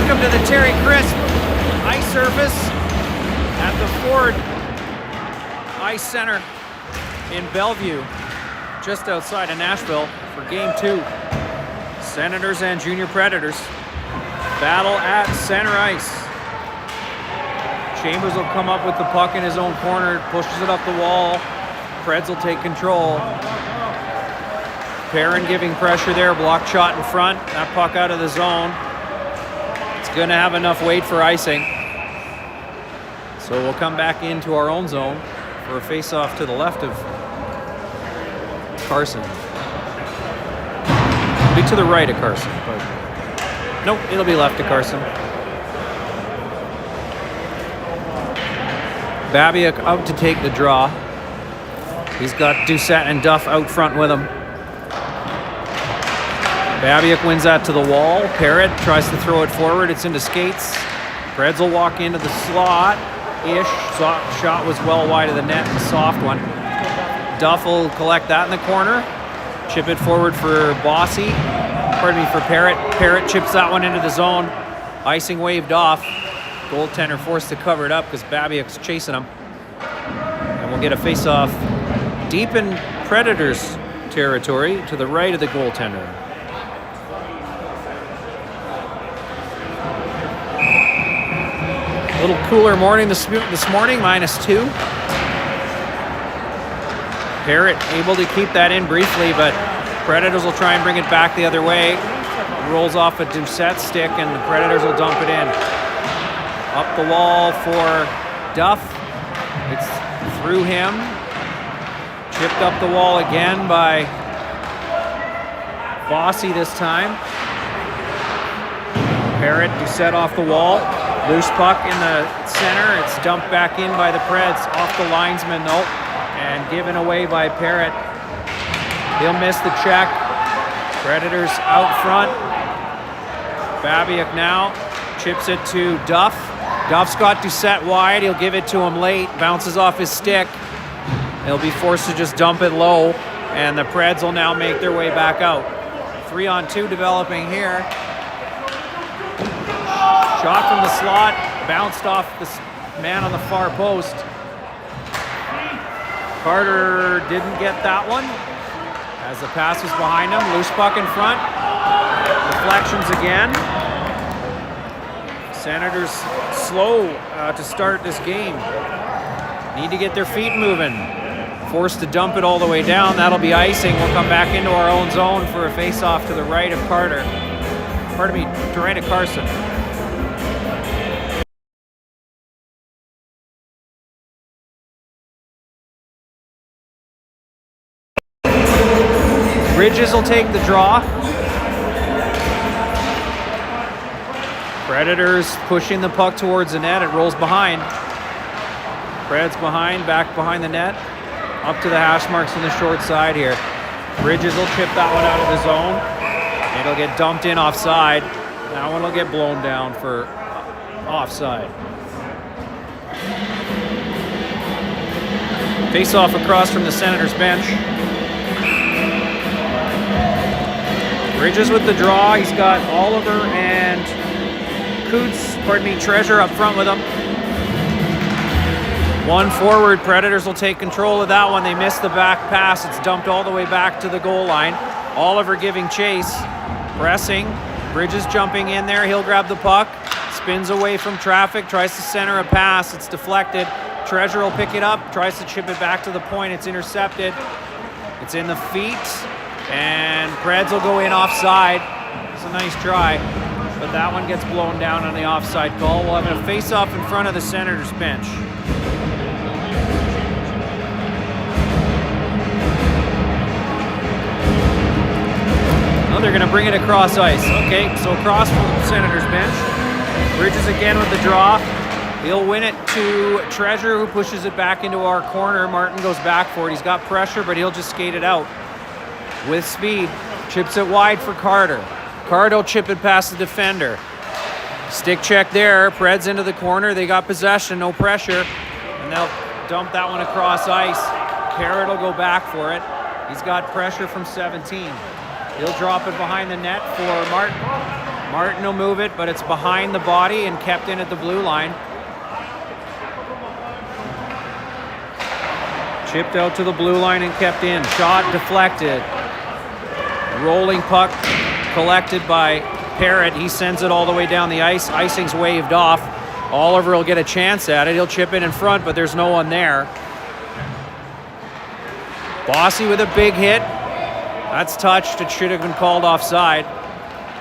Welcome to the Terry Crisp ice surface at the Ford Ice Center in Bellevue, just outside of Nashville for Game 2. Senators and Junior Predators battle at center ice. Chambers will come up with the puck in his own corner, pushes it up the wall. Preds will take control. Perrin giving pressure there, blocked shot in front, that puck out of the zone. It's gonna have enough weight for icing. So we'll come back into our own zone for a face-off to the left of Carson. Be to the right of Carson, but nope, it'll be left of Carson. Babiak out to take the draw. He's got Doucette and Duff out front with him. Babiak wins that to the wall. Parrott tries to throw it forward. It's into skates. Preds will walk into the slot-ish. Shot was well wide of the net, a soft one. Duff will collect that in the corner. Chip it forward for Bossy. Pardon me, for Parrott. Parrott chips that one into the zone. Icing waved off. Goaltender forced to cover it up because Babiak's chasing him. And we'll get a face-off deep in Predators territory to the right of the goaltender. A little cooler morning this morning, -2. Parrott able to keep that in briefly, but Predators will try and bring it back the other way. Rolls off a Doucette stick, and the Predators will dump it in. Up the wall for Duff. It's through him. Chipped up the wall again by Bossy this time. Parrott, Doucette off the wall. Loose puck in the center. It's dumped back in by the Preds. Off the linesman though, and given away by Parrott. He'll miss the check. Predators out front. Babiak now chips it to Duff. Duff's got Doucette wide. He'll give it to him late. Bounces off his stick. He'll be forced to just dump it low, and the Preds will now make their way back out. 3-on-2 developing here. Shot from the slot, bounced off the man on the far post. Carter didn't get that one as the pass was behind him. Loose puck in front. Deflections again. Senators slow to start this game. Need to get their feet moving. Forced to dump it all the way down. That'll be icing. We'll come back into our own zone for a face-off to the right of Carter. Pardon me, to right of Carson. Bridges will take the draw. Predators pushing the puck towards the net. It rolls behind. Preds behind, back behind the net. Up to the hash marks on the short side here. Bridges will chip that one out of the zone. It'll get dumped in offside. That one will get blown down for offside. Face off across from the Senators bench. Bridges with the draw. He's got Oliver and Treasure up front with him. One forward. Predators will take control of that one. They miss the back pass. It's dumped all the way back to the goal line. Oliver giving chase. Pressing. Bridges jumping in there. He'll grab the puck. Spins away from traffic. Tries to center a pass. It's deflected. Treasure will pick it up. Tries to chip it back to the point. It's intercepted. It's in the feet. And Preds will go in offside. It's a nice try, but that one gets blown down on the offside call. We'll have a face-off in front of the Senators bench. Oh, they're gonna bring it across ice. Okay, so across from the Senators bench. Bridges again with the draw. He'll win it to Treasure, who pushes it back into our corner. Martin goes back for it. He's got pressure, but he'll just skate it out. With speed, chips it wide for Carter. Carter will chip it past the defender. Stick check there, Preds into the corner. They got possession, no pressure, and they'll dump that one across ice. Carrot will go back for it. He's got pressure from 17. He'll drop it behind the net for Martin. Martin will move it, but it's behind the body and kept in at the blue line. Chipped out to the blue line and kept in. Shot deflected. Rolling puck collected by Parrott. He sends it all the way down the ice. Icing's waved off. Oliver will get a chance at it. He'll chip in front, but there's no one there. Bossy with a big hit. That's touched. It should have been called offside.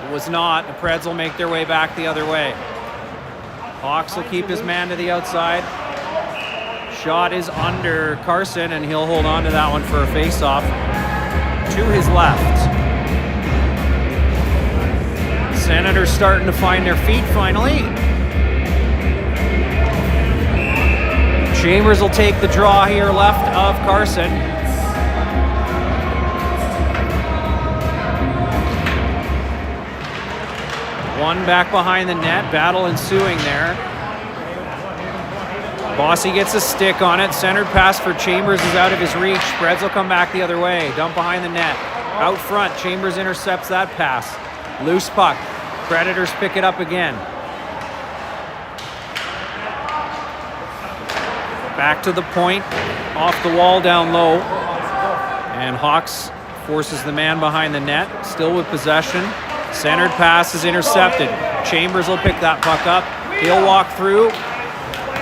It was not. The Preds will make their way back the other way. Hawks will keep his man to the outside. Shot is under Carson, and he'll hold on to that one for a face-off to his left. Senators starting to find their feet finally. Chambers will take the draw here left of Carson. One back behind the net, battle ensuing there. Bossy gets a stick on it. Centered pass for Chambers is out of his reach. Preds will come back the other way. Dump behind the net. Out front, Chambers intercepts that pass. Loose puck. Predators pick it up again. Back to the point. Off the wall down low. And Hawks forces the man behind the net. Still with possession. Centered pass is intercepted. Chambers will pick that puck up. He'll walk through.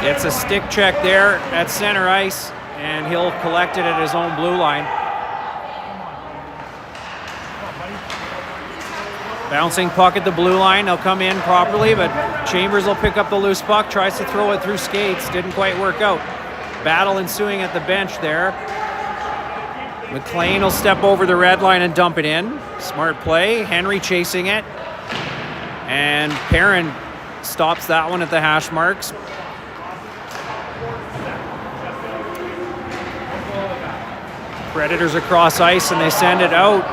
Gets a stick check there at center ice, and he'll collect it at his own blue line. Bouncing puck at the blue line. They'll come in properly, but Chambers will pick up the loose puck, tries to throw it through skates. Didn't quite work out. Battle ensuing at the bench there. McLean will step over the red line and dump it in. Smart play. Henry chasing it. And Perrin stops that one at the hash marks. Predators across ice, and they send it out.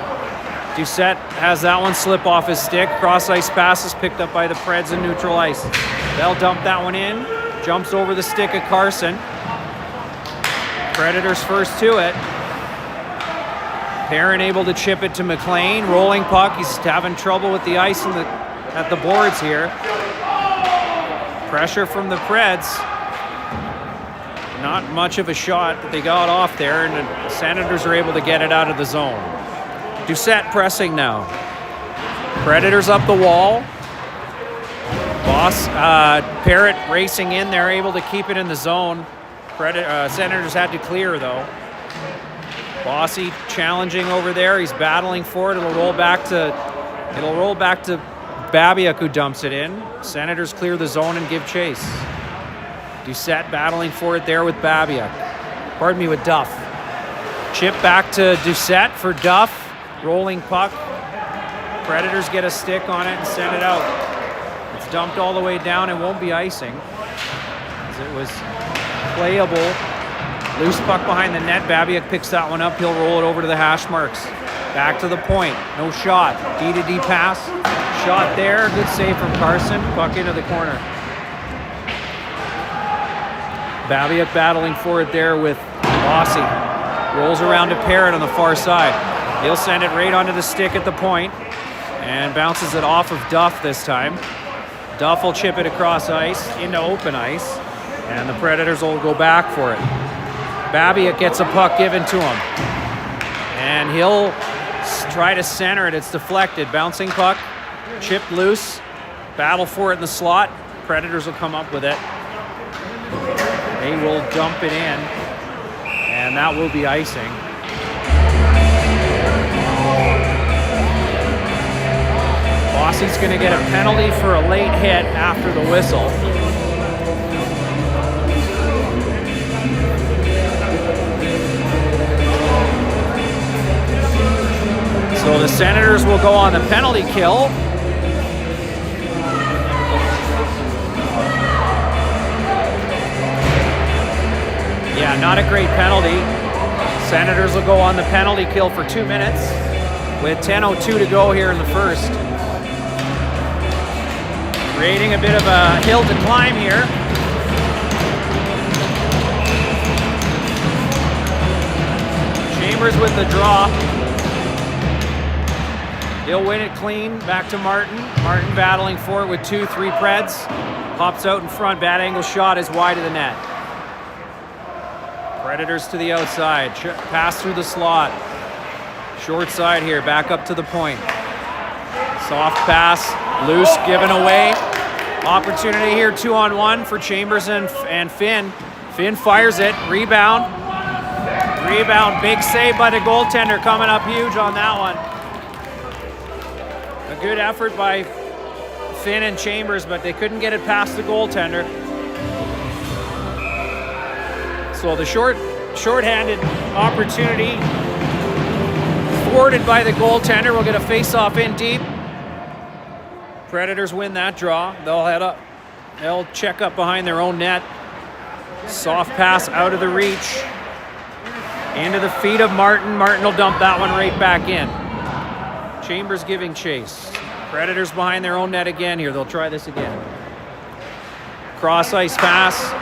Doucette has that one slip off his stick. Cross ice pass is picked up by the Preds in neutral ice. They'll dump that one in. Jumps over the stick of Carson. Predators first to it. Perrin able to chip it to McLean. Rolling puck. He's having trouble with the ice at the boards here. Pressure from the Preds. Not much of a shot that they got off there, and the Senators are able to get it out of the zone. Doucette pressing now. Predators up the wall. Parrott racing in there, able to keep it in the zone. Senators had to clear though. Bossy challenging over there. He's battling for it. It'll roll back to Babiak, who dumps it in. Senators clear the zone and give chase. Doucette battling for it there with Babiak. Pardon me, with Duff. Chip back to Doucette for Duff. Rolling puck. Predators get a stick on it and send it out. It's dumped all the way down and won't be icing, as it was playable. Loose puck behind the net. Babiak picks that one up. He'll roll it over to the hash marks. Back to the point. No shot. D-to-D pass. Shot there. Good save from Carson. Puck into the corner. Babiak battling for it there with Bossy. Rolls around to Parrott on the far side. He'll send it right onto the stick at the point and bounces it off of Duff this time. Duff will chip it across ice into open ice, and the Predators will go back for it. Babiak gets a puck given to him, and he'll try to center it. It's deflected. Bouncing puck, chipped loose. Battle for it in the slot. Predators will come up with it. They will dump it in, and that will be icing. Bossy's going to get a penalty for a late hit after the whistle. So the Senators will go on the penalty kill. Yeah, not a great penalty. Senators will go on the penalty kill for 2 minutes with 10:02 to go here in the first. Creating a bit of a hill to climb here. Chambers with the draw. He'll win it clean. Back to Martin. Martin battling for it with 2-3 Preds. Pops out in front. Bad angle shot is wide of the net. Predators to the outside. Pass through the slot. Short side here. Back up to the point. Soft pass. Loose. Given away. Opportunity here. 2-on-1 for Chambers and Finn. Finn fires it. Rebound. Big save by the goaltender. Coming up huge on that one. A good effort by Finn and Chambers, but they couldn't get it past the goaltender. So the short-handed opportunity thwarted by the goaltender. We'll get a face-off in deep. Predators win that draw. They'll head up. They'll check up behind their own net. Soft pass out of the reach. Into the feet of Martin. Martin will dump that one right back in. Chambers giving chase. Predators behind their own net again here. They'll try this again. Cross ice pass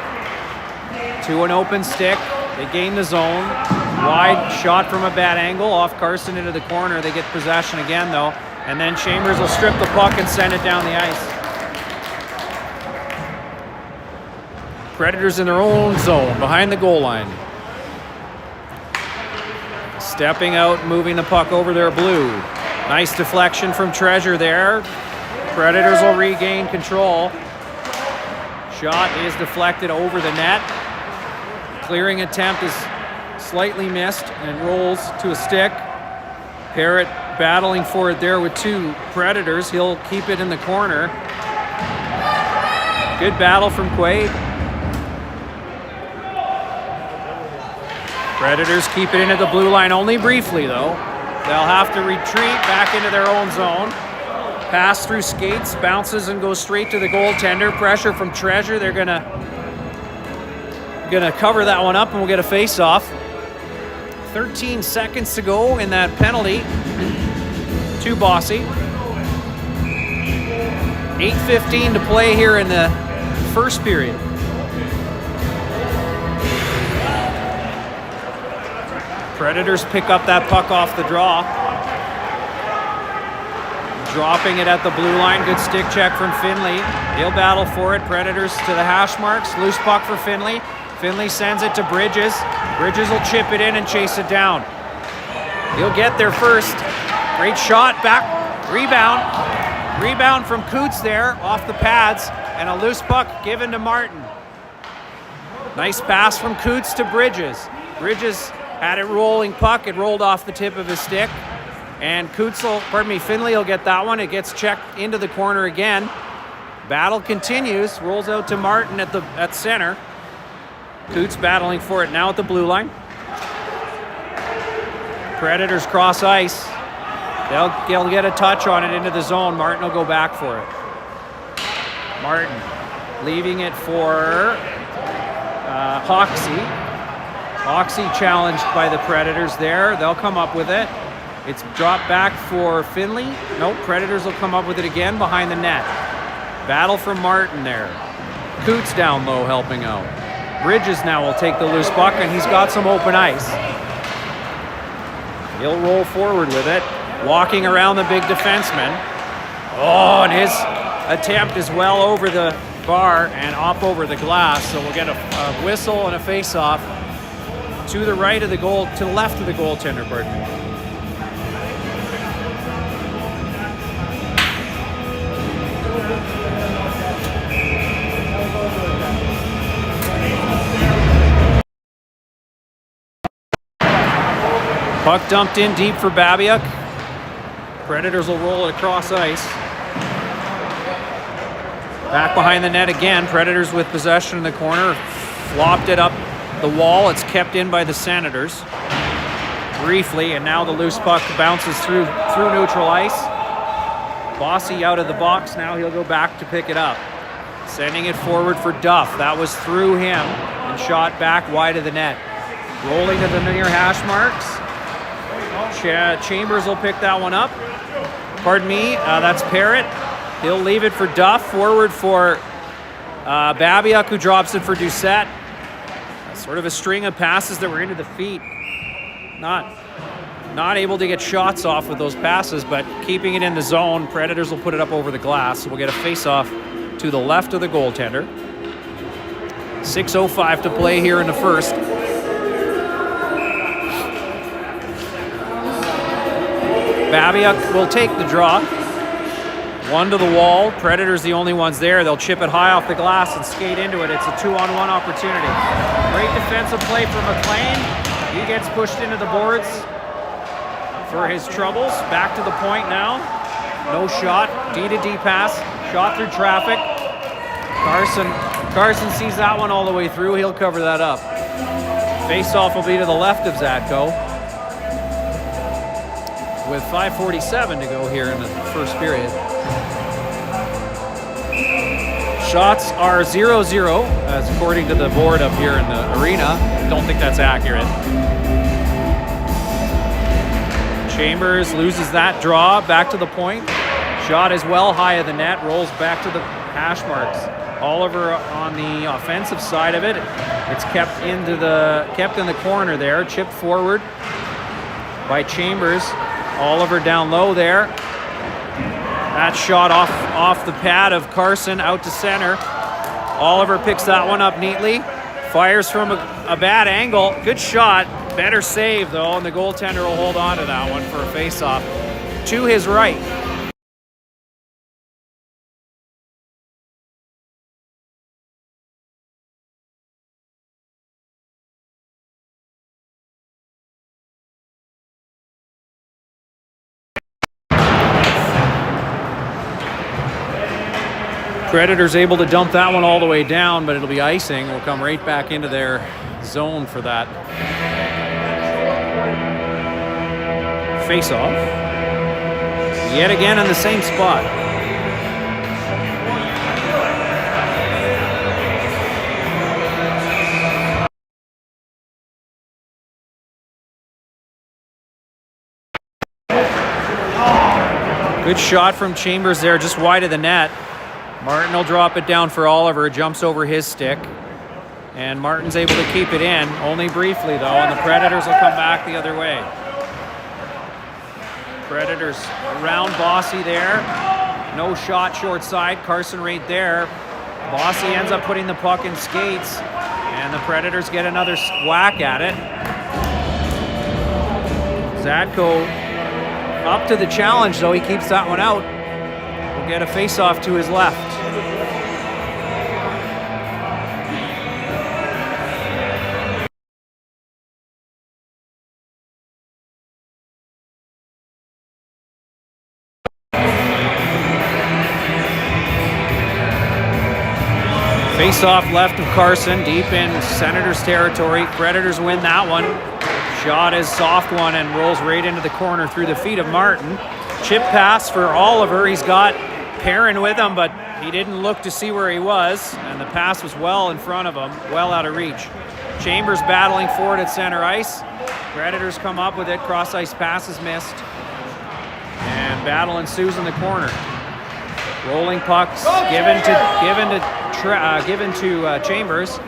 to an open stick. They gain the zone. Wide shot from a bad angle off Carson into the corner. They get possession again though. And then Chambers will strip the puck and send it down the ice. Predators in their own zone behind the goal line. Stepping out, moving the puck over their blue. Nice deflection from Treasure there. Predators will regain control. Shot is deflected over the net. Clearing attempt is slightly missed and rolls to a stick. Parrott battling for it there with 2 Predators. He'll keep it in the corner. Good battle from Quaid. Predators keep it into the blue line only briefly though. They'll have to retreat back into their own zone. Pass through skates, bounces and goes straight to the goaltender. Pressure from Treasure. They're gonna cover that one up and we'll get a face-off. 13 seconds to go in that penalty to Bossy. 8:15 to play here in the first period. Predators pick up that puck off the draw. Dropping it at the blue line. Good stick check from Finley. He'll battle for it. Predators to the hash marks. Loose puck for Finley. Finley sends it to Bridges. Bridges will chip it in and chase it down. He'll get there first. Great shot. Back. Rebound. Rebound from Coots there off the pads. And a loose puck given to Martin. Nice pass from Coots to Bridges. Bridges had it rolling puck. It rolled off the tip of his stick. And Finley will get that one. It gets checked into the corner again. Battle continues. Rolls out to Martin at center. Coots battling for it now at the blue line. Predators cross ice. They'll get a touch on it into the zone. Martin will go back for it. Martin leaving it for Hoxie. Hoxie challenged by the Predators there. They'll come up with it. It's dropped back for Finley. Nope, Predators will come up with it again behind the net. Battle from Martin there. Coots down low helping out. Bridges now will take the loose puck and he's got some open ice. He'll roll forward with it. Walking around the big defenseman. Oh, and his attempt is well over the bar and up over the glass. So we'll get a whistle and a face-off to the right of the goal, to the left of the goaltender, pardon me. Puck dumped in deep for Babiuk. Predators will roll it across ice. Back behind the net again. Predators with possession in the corner. Flopped it up the wall. It's kept in by the Senators. Briefly, and now the loose puck bounces through neutral ice. Bossy out of the box. Now he'll go back to pick it up. Sending it forward for Duff. That was through him and shot back wide of the net. Rolling to the near hash marks. Chambers will pick that one up. Pardon me, that's Parrott. He'll leave it for Duff. Forward for Babiuk, who drops it for Doucette. Sort of a string of passes that were into the feet. Not not able to get shots off with those passes, but keeping it in the zone. Predators will put it up over the glass. So we'll get a face-off to the left of the goaltender. 6:05 to play here in the first. Babiak will take the draw. One to the wall. Predators the only ones there. They'll chip it high off the glass and skate into it. It's a 2-on-1 opportunity. Great defensive play from McLean. He gets pushed into the boards for his troubles. Back to the point now. No shot. D-to-D pass. Shot through traffic. Carson sees that one all the way through. He'll cover that up. Face-off will be to the left of Zatko, with 5:47 to go here in the first period. Shots are 0-0, as according to the board up here in the arena. Don't think that's accurate. Chambers loses that draw, back to the point. Shot is well high of the net, rolls back to the hash marks. Oliver on the offensive side of it. It's kept in the corner there, chipped forward by Chambers. Oliver down low there. That shot off the pad of Carson out to center. Oliver picks that one up neatly. Fires from a bad angle. Good shot. Better save though, and the goaltender will hold on to that one for a face-off to his right. Predators able to dump that one all the way down, but it'll be icing. We'll come right back into their zone for that face-off. Yet again in the same spot. Good shot from Chambers there, just wide of the net. Martin will drop it down for Oliver, jumps over his stick, and Martin's able to keep it in, only briefly though, and the Predators will come back the other way. Predators around Bossy there, no shot short side, Carson right there. Bossy ends up putting the puck in skates, and the Predators get another whack at it. Zatko up to the challenge though, he keeps that one out. We'll get a face-off to his left. Face-off left of Carson, deep in Senators territory. Predators win that one. Shot is soft one and rolls right into the corner through the feet of Martin. Chip pass for Oliver. He's got Perrin with him, but he didn't look to see where he was, and the pass was well in front of him, well out of reach. Chambers battling forward at center ice. Predators come up with it. Cross ice pass is missed, and battle ensues in the corner. Rolling pucks given to Chambers.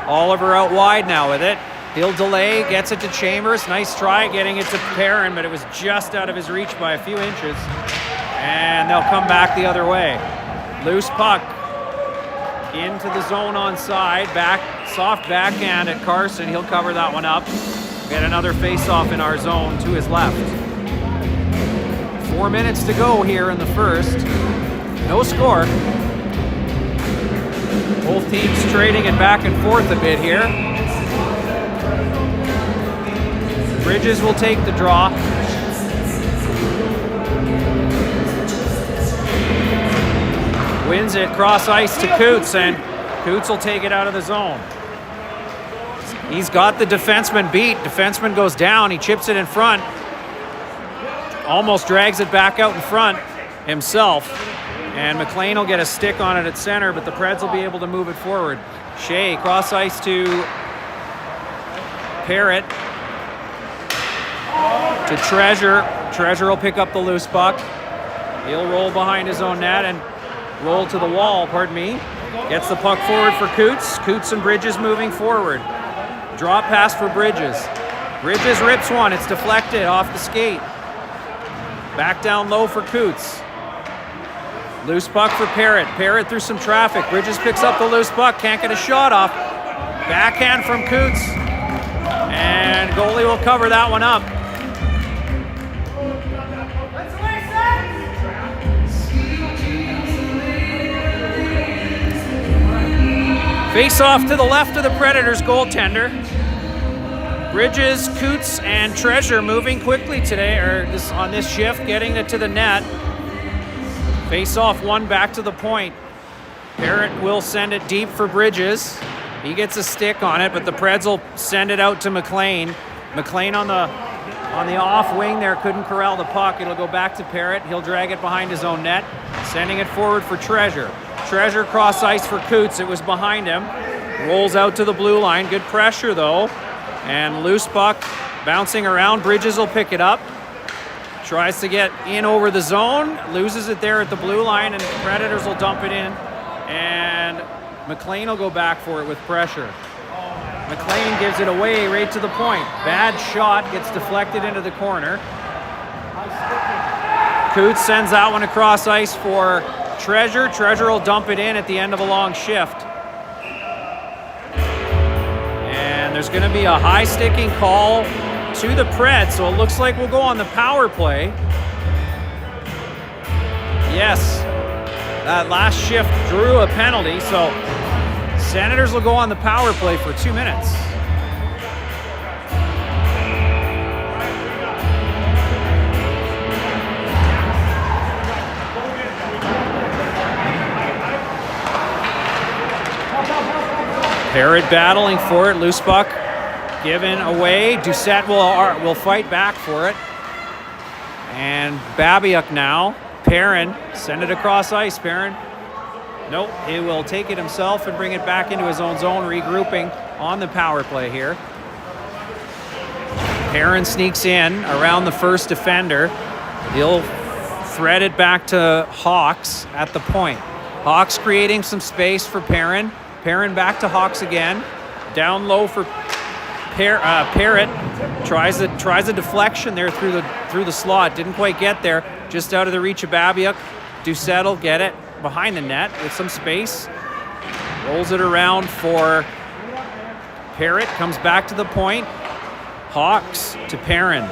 Oliver out wide now with it. He'll delay, gets it to Chambers. Nice try getting it to Perrin, but it was just out of his reach by a few inches. And they'll come back the other way. Loose puck into the zone on side. Soft backhand at Carson. He'll cover that one up. Get another face-off in our zone to his left. 4 minutes to go here in the first. No score. Both teams trading it back and forth a bit here. Bridges will take the draw. Wins it cross ice to Coots, and Coots will take it out of the zone. He's got the defenseman beat. Defenseman goes down. He chips it in front. Almost drags it back out in front himself. And McLean will get a stick on it at center, but the Preds will be able to move it forward. Shea, cross ice to Parrott. To Treasure. Treasure will pick up the loose puck. He'll roll behind his own net and roll to the wall, pardon me. Gets the puck forward for Coots. Coots and Bridges moving forward. Drop pass for Bridges. Bridges rips one. It's deflected off the skate. Back down low for Coots. Loose puck for Parrott. Parrott through some traffic. Bridges picks up the loose puck. Can't get a shot off. Backhand from Coots. And goalie will cover that one up. Face off to the left of the Predators goaltender. Bridges, Coots, and Treasure moving quickly today, on this shift, getting it to the net. Face off one back to the point. Parrott will send it deep for Bridges. He gets a stick on it, but the Preds will send it out to McLean. McLean on the off wing there couldn't corral the puck. It'll go back to Parrott. He'll drag it behind his own net, sending it forward for Treasure. Treasure cross ice for Coots. It was behind him. Rolls out to the blue line. Good pressure though. And loose puck bouncing around. Bridges will pick it up. Tries to get in over the zone. Loses it there at the blue line, and the Predators will dump it in. And McLean will go back for it with pressure. McLean gives it away right to the point. Bad shot, gets deflected into the corner. Coots sends that one across ice for Treasure. Treasure will dump it in at the end of a long shift. And there's going to be a high sticking call to the Preds, so it looks like we'll go on the power play. Yes, that last shift drew a penalty, so Senators will go on the power play for 2 minutes. Parrott battling for it. Loose puck given away. Doucette will fight back for it. And Babiuk now. Perrin, send it across ice. Perrin. Nope, he will take it himself and bring it back into his own zone, regrouping on the power play here. Perrin sneaks in around the first defender. He'll thread it back to Hawks at the point. Hawks creating some space for Perrin. Perrin back to Hawks again. Down low for Parrott. Tries a deflection there through the slot. Didn't quite get there. Just out of the reach of Babiuk. Doucette will get it behind the net with some space. Rolls it around for Parrott. Comes back to the point. Hawks to Perrin.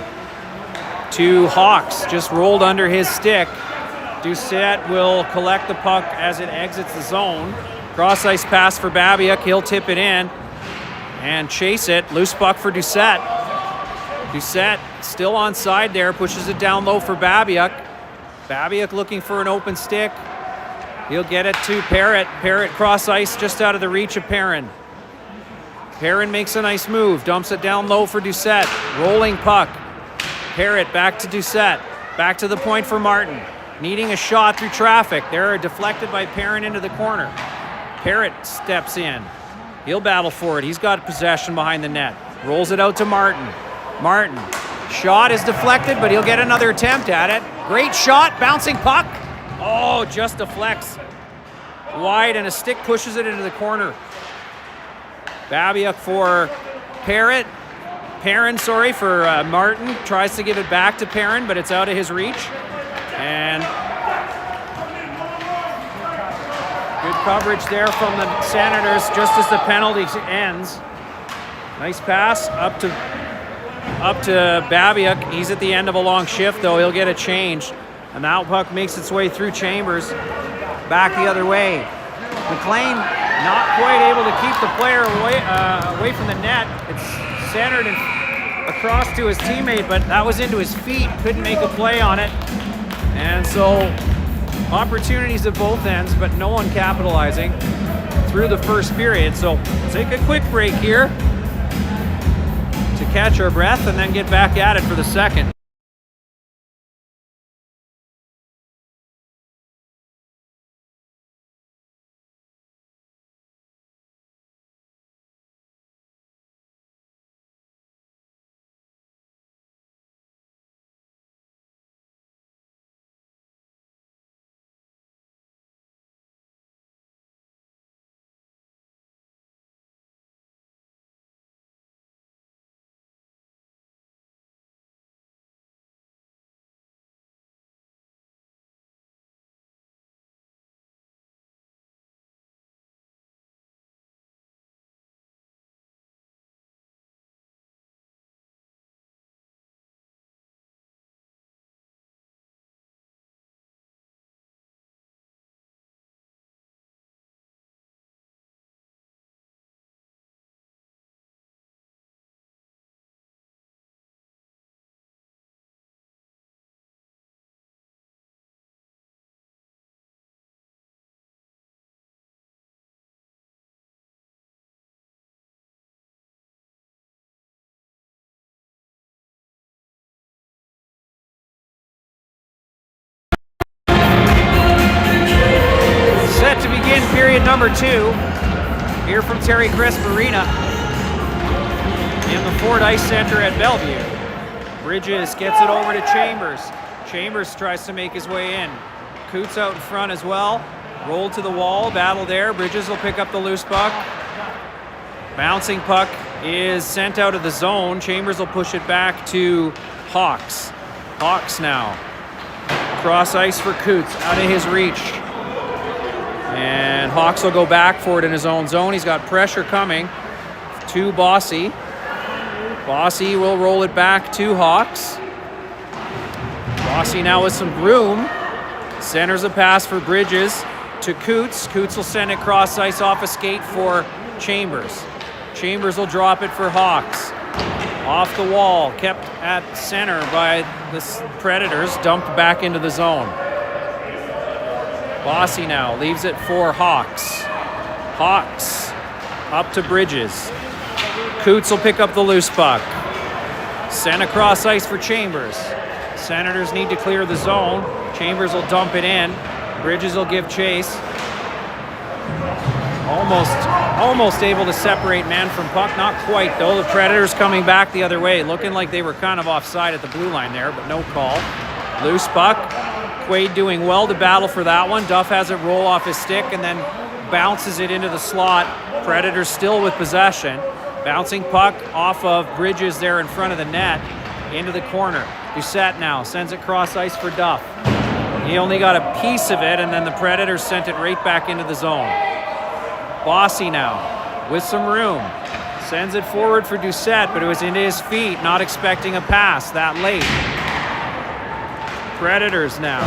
To Hawks. Just rolled under his stick. Doucette will collect the puck as it exits the zone. Cross ice pass for Babiuk. He'll tip it in and chase it. Loose puck for Doucette. Doucette still onside there. Pushes it down low for Babiuk. Babiuk looking for an open stick. He'll get it to Parrott. Parrott cross ice just out of the reach of Perrin. Perrin makes a nice move. Dumps it down low for Doucette. Rolling puck. Parrott back to Doucette. Back to the point for Martin. Needing a shot through traffic. They're deflected by Perrin into the corner. Parrott steps in. He'll battle for it. He's got possession behind the net. Rolls it out to Martin. Martin. Shot is deflected, but he'll get another attempt at it. Great shot. Bouncing puck. Oh, just deflects wide, and a stick pushes it into the corner. Babiuk for Parrott. Perrin, for Martin. Tries to give it back to Perrin, but it's out of his reach. And good coverage there from the Senators just as the penalty ends. Nice pass up to Babiuk. He's at the end of a long shift, though. He'll get a change. And that puck makes its way through Chambers. Back the other way. McLean not quite able to keep the player away from the net. It's centered across to his teammate, but that was into his feet. Couldn't make a play on it. And so opportunities at both ends, but no one capitalizing through the first period. So take a quick break here to catch our breath and then get back at it for the second. number 2 here from Terry Crisp Arena in the Ford Ice Center at Bellevue. Bridges gets it over to Chambers. Chambers tries to make his way in. Coots out in front as well. Rolled to the wall, battle there. Bridges will pick up the loose puck. Bouncing puck is sent out of the zone. Chambers will push it back to Hawks. Hawks now. Cross ice for Coots, out of his reach. And Hawks will go back for it in his own zone. He's got pressure coming to Bossy. Bossy will roll it back to Hawks. Bossy now with some room. Centers a pass for Bridges to Coots. Coots will send it cross ice off a skate for Chambers. Chambers will drop it for Hawks. Off the wall, kept at center by the Predators, dumped back into the zone. Bossy now leaves it for Hawks. Hawks up to Bridges. Coots will pick up the loose puck. Sent across ice for Chambers. Senators need to clear the zone. Chambers will dump it in. Bridges will give chase. Almost able to separate man from puck. Not quite, though. The Predators coming back the other way, looking like they were kind of offside at the blue line there, but no call. Loose puck. Quaid doing well to battle for that one. Duff has it roll off his stick and then bounces it into the slot. Predators still with possession. Bouncing puck off of Bridges there in front of the net. Into the corner. Doucette now sends it cross ice for Duff. He only got a piece of it, and then the Predators sent it right back into the zone. Bossy now with some room. Sends it forward for Doucette, but it was into his feet, not expecting a pass that late. Predators now.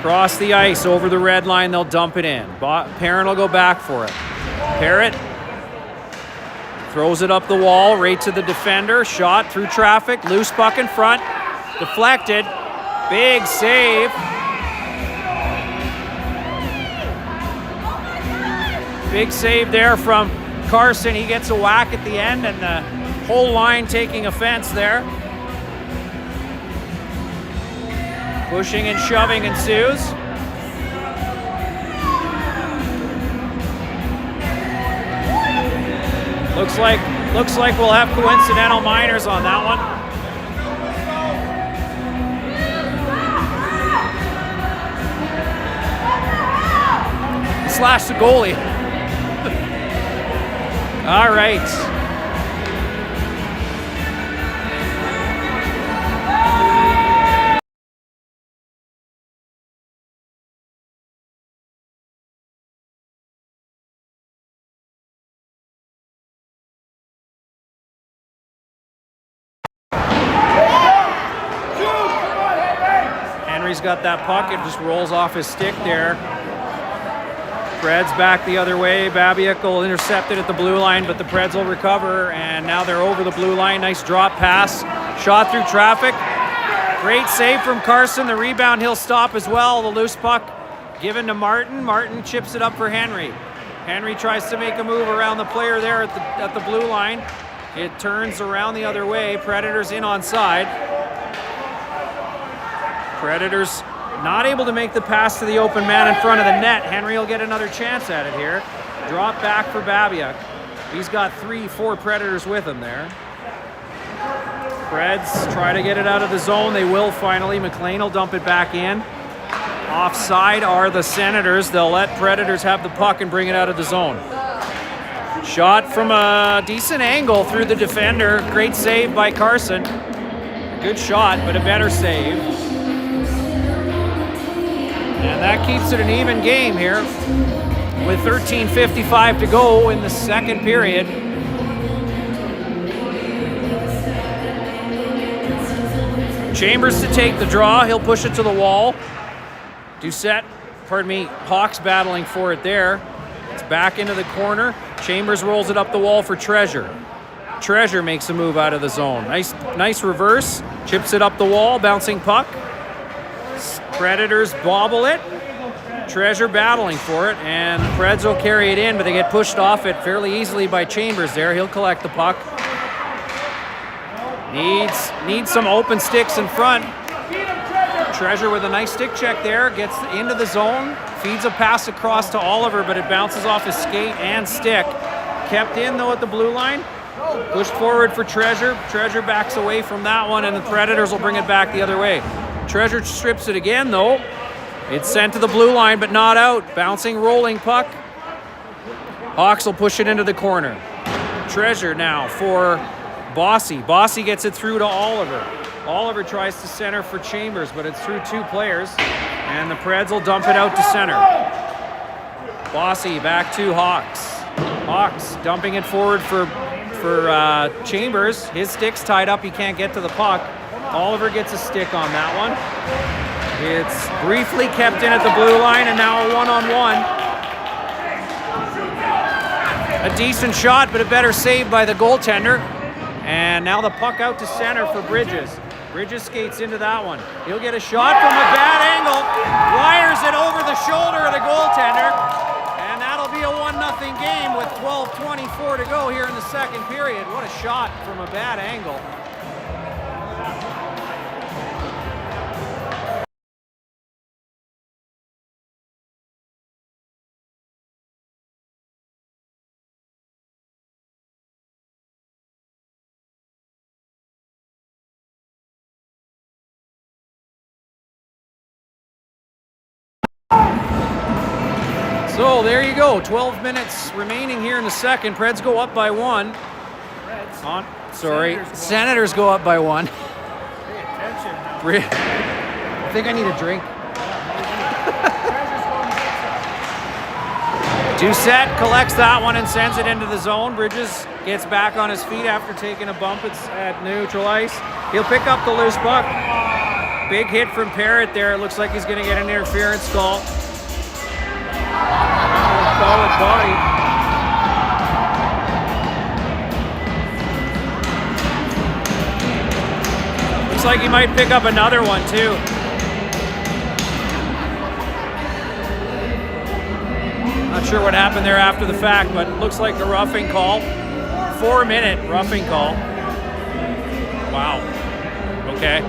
Cross the ice over the red line, they'll dump it in. Parent will go back for it. Parrott throws it up the wall, right to the defender. Shot through traffic, loose puck in front. Deflected. Big save. Big save there from Carson. He gets a whack at the end, and the whole line taking offense there. Pushing and shoving ensues. Looks like we'll have coincidental minors on that one. Slash the goalie. All right. Henry's got that puck. It just rolls off his stick there. Preds back the other way. Babiak will intercept it at the blue line, but the Preds will recover, and now they're over the blue line. Nice drop pass. Shot through traffic. Great save from Carson. The rebound he'll stop as well. The loose puck given to Martin. Martin chips it up for Henry. Henry tries to make a move around the player there at the blue line. It turns around the other way. Predators in onside. Predators not able to make the pass to the open man in front of the net. Henry will get another chance at it here. Drop back for Babiak. He's got 3-4 Predators with him there. Preds try to get it out of the zone. They will finally. McLean will dump it back in. Offside are the Senators. They'll let Predators have the puck and bring it out of the zone. Shot from a decent angle through the defender. Great save by Carson. Good shot, but a better save. And that keeps it an even game here with 13:55 to go in the second period. Chambers to take the draw. He'll push it to the wall. Hawks battling for it there. It's back into the corner. Chambers rolls it up the wall for Treasure. Treasure makes a move out of the zone. Nice reverse. Chips it up the wall, bouncing puck. Predators bobble it. Treasure battling for it, and the Preds will carry it in, but they get pushed off it fairly easily by Chambers there. He'll collect the puck. Needs some open sticks in front. Treasure with a nice stick check there, gets into the zone, Feeds a pass across to Oliver, but it bounces off his skate and stick. Kept in, though, at the blue line. Pushed forward for Treasure. Treasure backs away from that one, and the Predators will bring it back the other way. Treasure strips it again, though. It's sent to the blue line, but not out. Bouncing, rolling puck. Hawks will push it into the corner. Treasure now for Bossy. Bossy gets it through to Oliver. Oliver tries to center for Chambers, but it's through two players, and the Preds will dump it out to center. Bossy back to Hawks. Hawks dumping it forward for Chambers. His stick's tied up. He can't get to the puck. Oliver gets a stick on that one. It's briefly kept in at the blue line, and now a one-on-one. A decent shot, but a better save by the goaltender. And now the puck out to center for Bridges. Bridges skates into that one. He'll get a shot from a bad angle. Wires it over the shoulder of the goaltender. And that'll be a 1-0 game with 12:24 to go here in the second period. What a shot from a bad angle. So there you go, 12 minutes remaining here in the second. Preds go up by one. Senators go up by one. Pay attention now. I think I need a drink. Doucette collects that one and sends it into the zone. Bridges gets back on his feet after taking a bump at neutral ice. He'll pick up the loose puck. Big hit from Parrott there. It looks like he's going to get an interference call. Solid body. Looks like he might pick up another one too. Not sure what happened there after the fact, but it looks like a roughing call. 4-minute roughing call. Wow. Okay.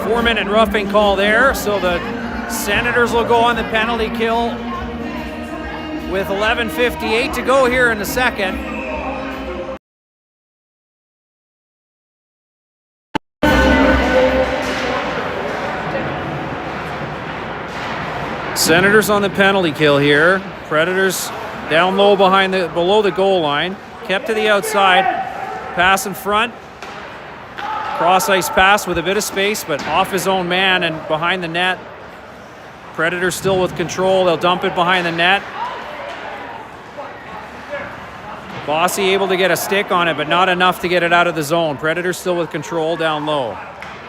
Four-minute roughing call there, so the Senators will go on the penalty kill with 11:58 to go here in the second. Senators on the penalty kill here. Predators down low below the goal line, kept to the outside, pass in front. Cross ice pass with a bit of space, but off his own man and behind the net. Predators still with control. They'll dump it behind the net. Bossy able to get a stick on it, but not enough to get it out of the zone. Predators still with control down low.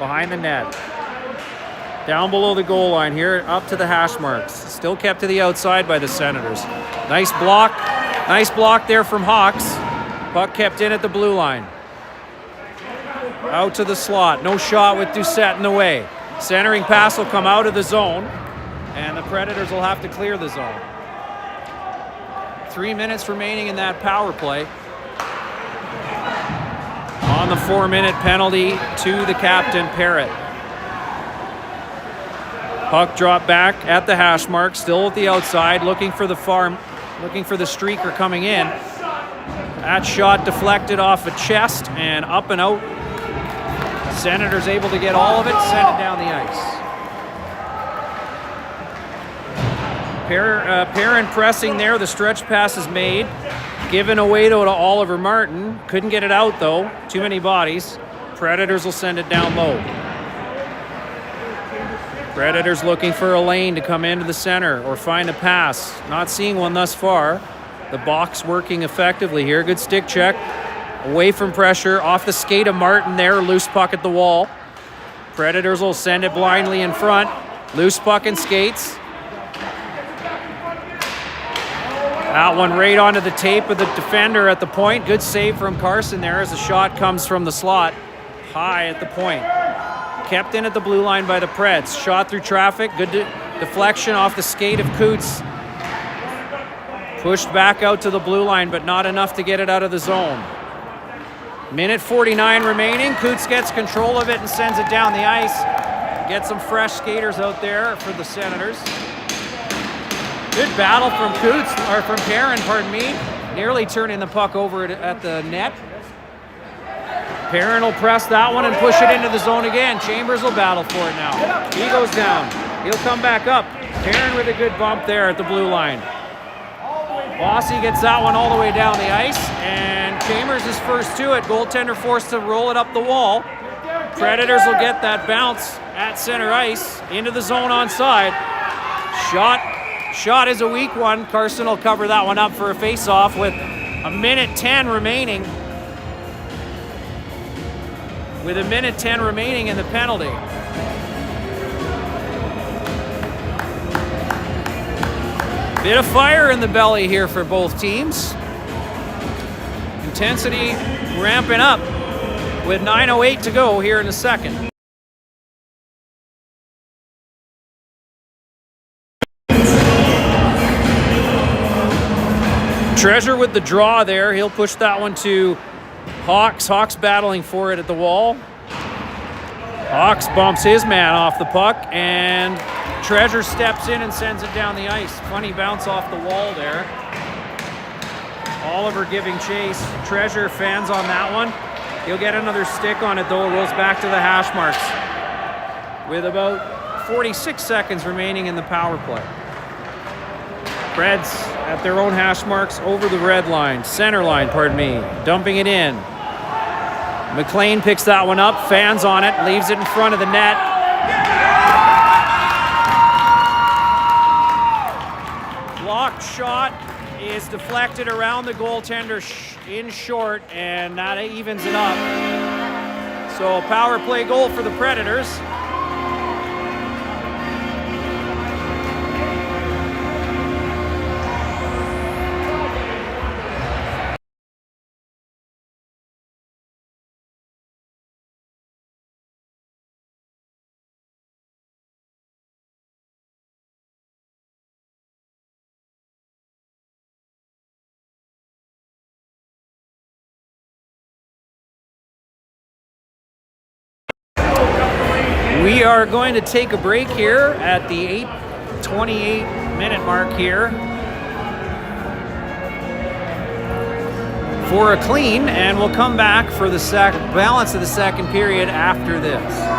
Behind the net. Down below the goal line here, up to the hash marks. Still kept to the outside by the Senators. Nice block. Nice block there from Hawks. Puck kept in at the blue line. Out to the slot. No shot with Doucette in the way. Centering pass will come out of the zone, and the Predators will have to clear the zone. 3 minutes remaining in that power play. On the 4-minute penalty to the captain, Parrott. Puck dropped back at the hash mark, still at the outside, looking for the streaker coming in. That shot deflected off a chest and up and out. Senators able to get all of it, send it down the ice. Perrin pressing there, the stretch pass is made. Given away to Oliver Martin. Couldn't get it out though, too many bodies. Predators will send it down low. Predators looking for a lane to come into the center or find a pass. Not seeing one thus far. The box working effectively here, good stick check. Away from pressure, off the skate of Martin there, loose puck at the wall. Predators will send it blindly in front. Loose puck and skates. That one right onto the tape of the defender at the point. Good save from Carson there as the shot comes from the slot. High at the point. Kept in at the blue line by the Preds. Shot through traffic, good deflection off the skate of Coots. Pushed back out to the blue line, but not enough to get it out of the zone. Minute 49 remaining. Coots gets control of it and sends it down the ice. Get some fresh skaters out there for the Senators. Good battle from Coots, or from Perrin, pardon me. Nearly turning the puck over at the net. Perrin will press that one and push it into the zone again. Chambers will battle for it now. He goes down. He'll come back up. Perrin with a good bump there at the blue line. Bossy gets that one all the way down the ice, and Chambers is first to it. Goaltender forced to roll it up the wall. Predators will get that bounce at center ice into the zone onside. Shot is a weak one. Carson will cover that one up for a face-off with a minute 10 remaining. With a minute 10 remaining in the penalty. Bit of fire in the belly here for both teams. Intensity ramping up with 9:08 to go here in the second. Treasure with the draw there. He'll push that one to Hawks. Hawks battling for it at the wall. Hawks bumps his man off the puck, and Treasure steps in and sends it down the ice. Funny bounce off the wall there. Oliver giving chase. Treasure fans on that one. He'll get another stick on it though. It rolls back to the hash marks with about 46 seconds remaining in the power play. Preds at their own hash marks over the red line, center line, pardon me, dumping it in. McLean picks that one up, fans on it, leaves it in front of the net. Blocked shot is deflected around the goaltender in short, and that evens it up. So power play goal for the Predators. We are going to take a break here at the 8:28 minute mark here for a clean, and we'll come back for the balance of the second period after this.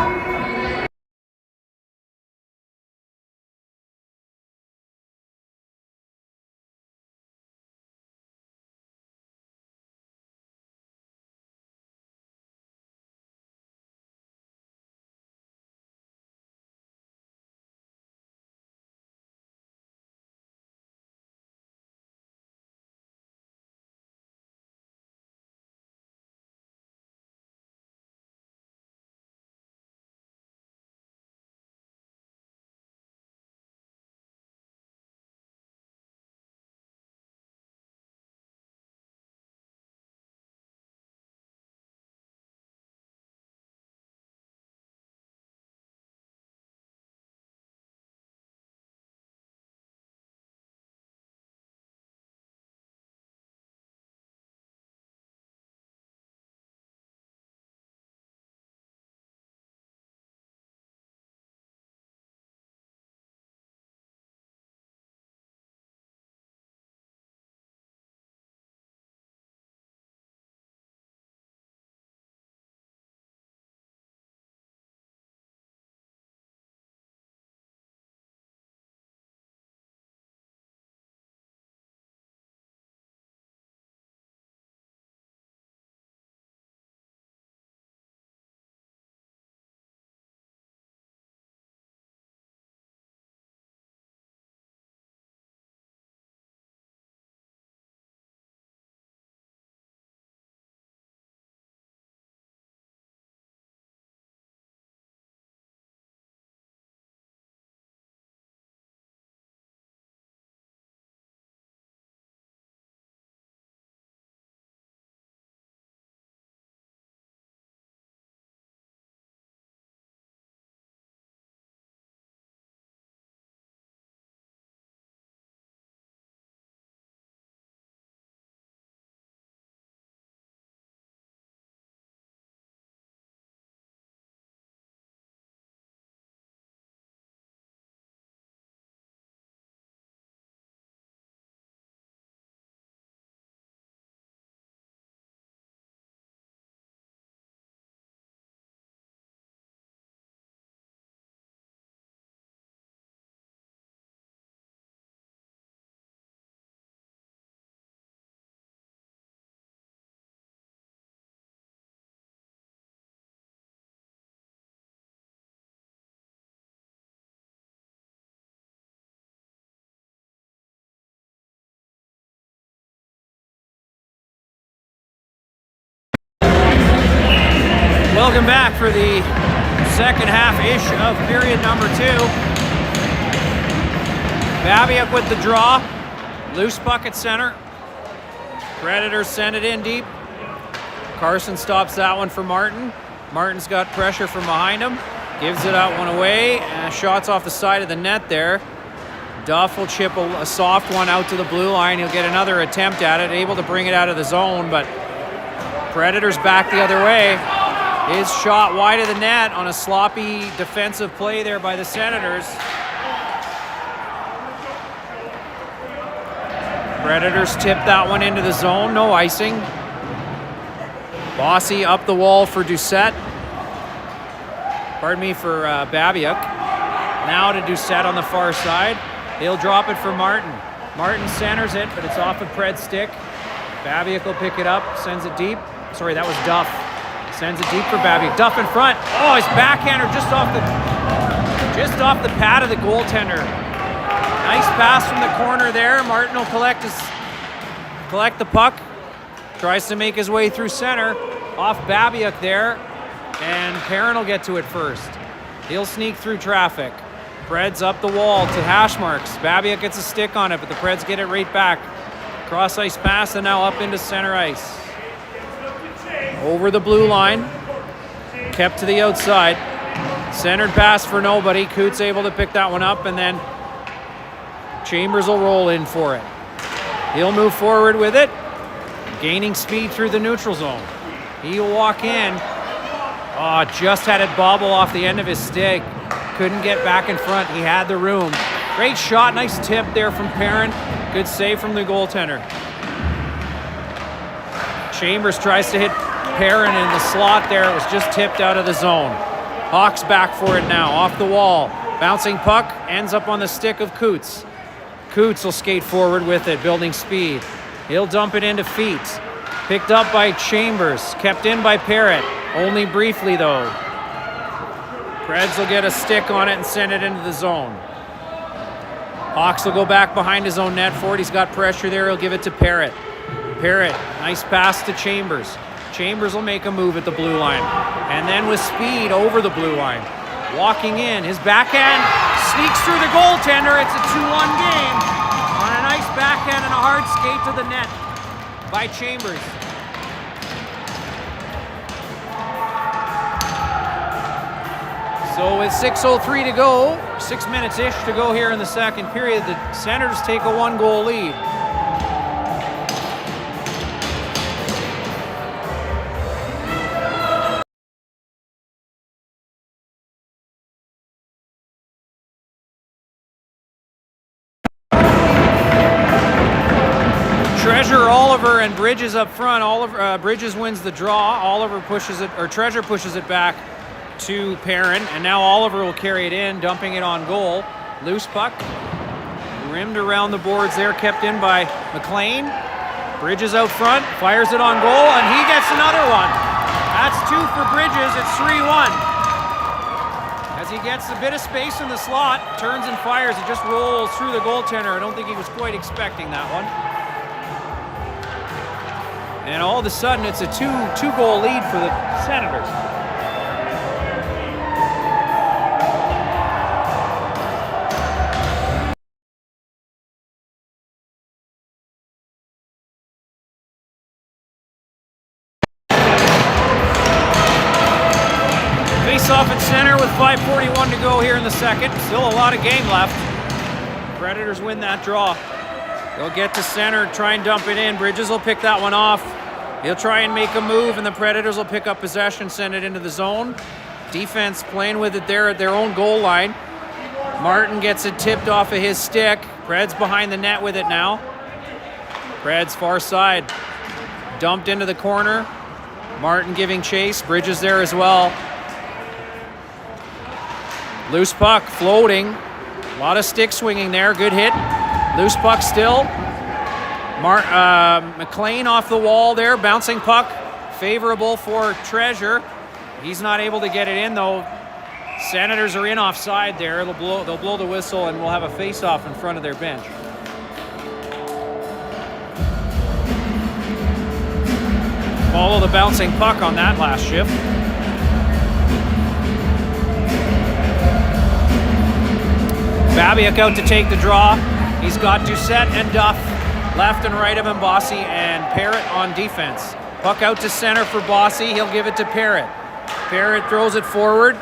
Welcome back for the second half-ish of period number 2. Babiak with the draw. Loose puck at center. Predators send it in deep. Carson stops that one for Martin. Martin's got pressure from behind him. Gives it out one away. Shots off the side of the net there. Duff will chip a soft one out to the blue line. He'll get another attempt at it. Able to bring it out of the zone, but Predators back the other way. His shot wide of the net on a sloppy defensive play there by the Senators. Predators tip that one into the zone. No icing. Bossy up the wall for Doucette. Pardon me, for Babiak. Now to Doucette on the far side. He'll drop it for Martin. Martin centers it, but it's off of Pred's stick. Babiak will pick it up, sends it deep. Sorry, that was Duff. Sends it deep for Babiak. Duff in front. Oh, his backhander just off the pad of the goaltender. Nice pass from the corner there. Martin will collect the puck. Tries to make his way through center. Off Babiak there. And Perrin will get to it first. He'll sneak through traffic. Preds up the wall to hash marks. Babiak gets a stick on it, but the Preds get it right back. Cross ice pass and now up into center ice. Over the blue line. Kept to the outside. Centered pass for nobody. Coots able to pick that one up, and then Chambers will roll in for it. He'll move forward with it. Gaining speed through the neutral zone. He'll walk in. Oh, just had it bobble off the end of his stick. Couldn't get back in front. He had the room. Great shot. Nice tip there from Perrin. Good save from the goaltender. Chambers tries to hit Perrin in the slot there. It was just tipped out of the zone. Hawks back for it now. Off the wall. Bouncing puck. Ends up on the stick of Coots. Coots will skate forward with it, building speed. He'll dump it into feet. Picked up by Chambers. Kept in by Parrott. Only briefly, though. Preds will get a stick on it and send it into the zone. Hawks will go back behind his own net for it. He's got pressure there. He'll give it to Parrott. Parrott, nice pass to Chambers. Chambers will make a move at the blue line. And then with speed over the blue line. Walking in. His backhand sneaks through the goaltender. It's a 2-1 game. On a nice backhand and a hard skate to the net by Chambers. So with 6:03 to go, 6 minutes-ish to go here in the second period, the Senators take a 1-goal lead. Treasure, Oliver, and Bridges up front. Bridges wins the draw. Oliver pushes it, or Treasure pushes it back to Perrin, and now Oliver will carry it in, dumping it on goal. Loose puck, rimmed around the boards there, kept in by McLean. Bridges out front, fires it on goal, and he gets another one. That's 2 for Bridges. It's 3-1. As he gets a bit of space in the slot, turns and fires. It just rolls through the goaltender. I don't think he was quite expecting that one. And all of a sudden, it's a two-goal lead for the Senators. Off at center with 5:41 to go here in the second. Still a lot of game left. Predators win that draw. They'll get to center, try and dump it in. Bridges will pick that one off. He'll try and make a move, and the Predators will pick up possession, send it into the zone. Defense playing with it there at their own goal line. Martin gets it tipped off of his stick. Preds behind the net with it now. Preds far side. Dumped into the corner. Martin giving chase. Bridges there as well. Loose puck, floating. A lot of stick swinging there. Good hit. Loose puck still. McLean off the wall there. Bouncing puck. Favorable for Treasure. He's not able to get it in, though. Senators are in offside there. They'll blow the whistle, and we'll have a face-off in front of their bench. Follow the bouncing puck on that last shift. Babiak out to take the draw. He's got Doucette and Duff left and right of him, Bossy and Parrott on defense. Puck out to center for Bossy. He'll give it to Parrott. Parrott throws it forward.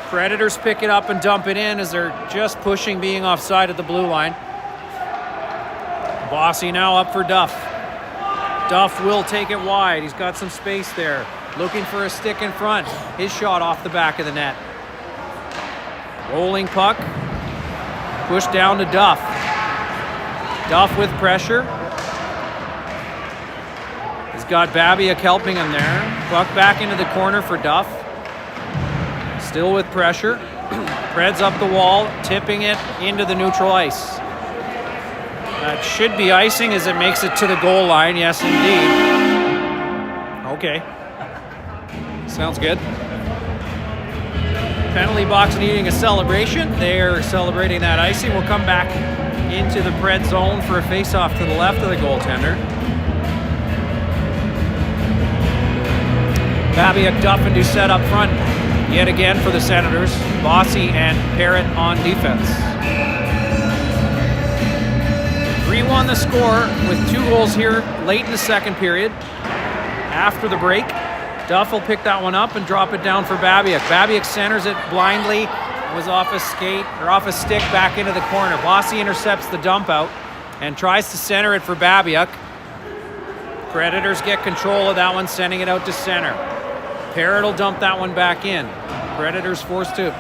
Predators pick it up and dump it in as they're just pushing, being offside at the blue line. Bossy now up for Duff. Duff will take it wide. He's got some space there. Looking for a stick in front. His shot off the back of the net. Rolling puck. Pushed down to Duff. Duff with pressure. He's got Babiak helping him there. Puck back into the corner for Duff. Still with pressure. Preds up the wall, tipping it into the neutral ice. That should be icing as it makes it to the goal line. Yes, indeed. Okay. Sounds good. Penalty box needing a celebration. They're celebrating that icing. We'll come back into the Pred zone for a face-off to the left of the goaltender. Babiak, Duff, and Doucette up front yet again for the Senators. Bossy and Parrott on defense. 3-1 the score with 2 goals here late in the second period. After the break, Duff will pick that one up and drop it down for Babiak. Babiak centers it blindly. Was off a skate or off a stick back into the corner. Bossy intercepts the dump out and tries to center it for Babiak. Predators get control of that one, sending it out to center. Parrott will dump that one back in. Predators forced to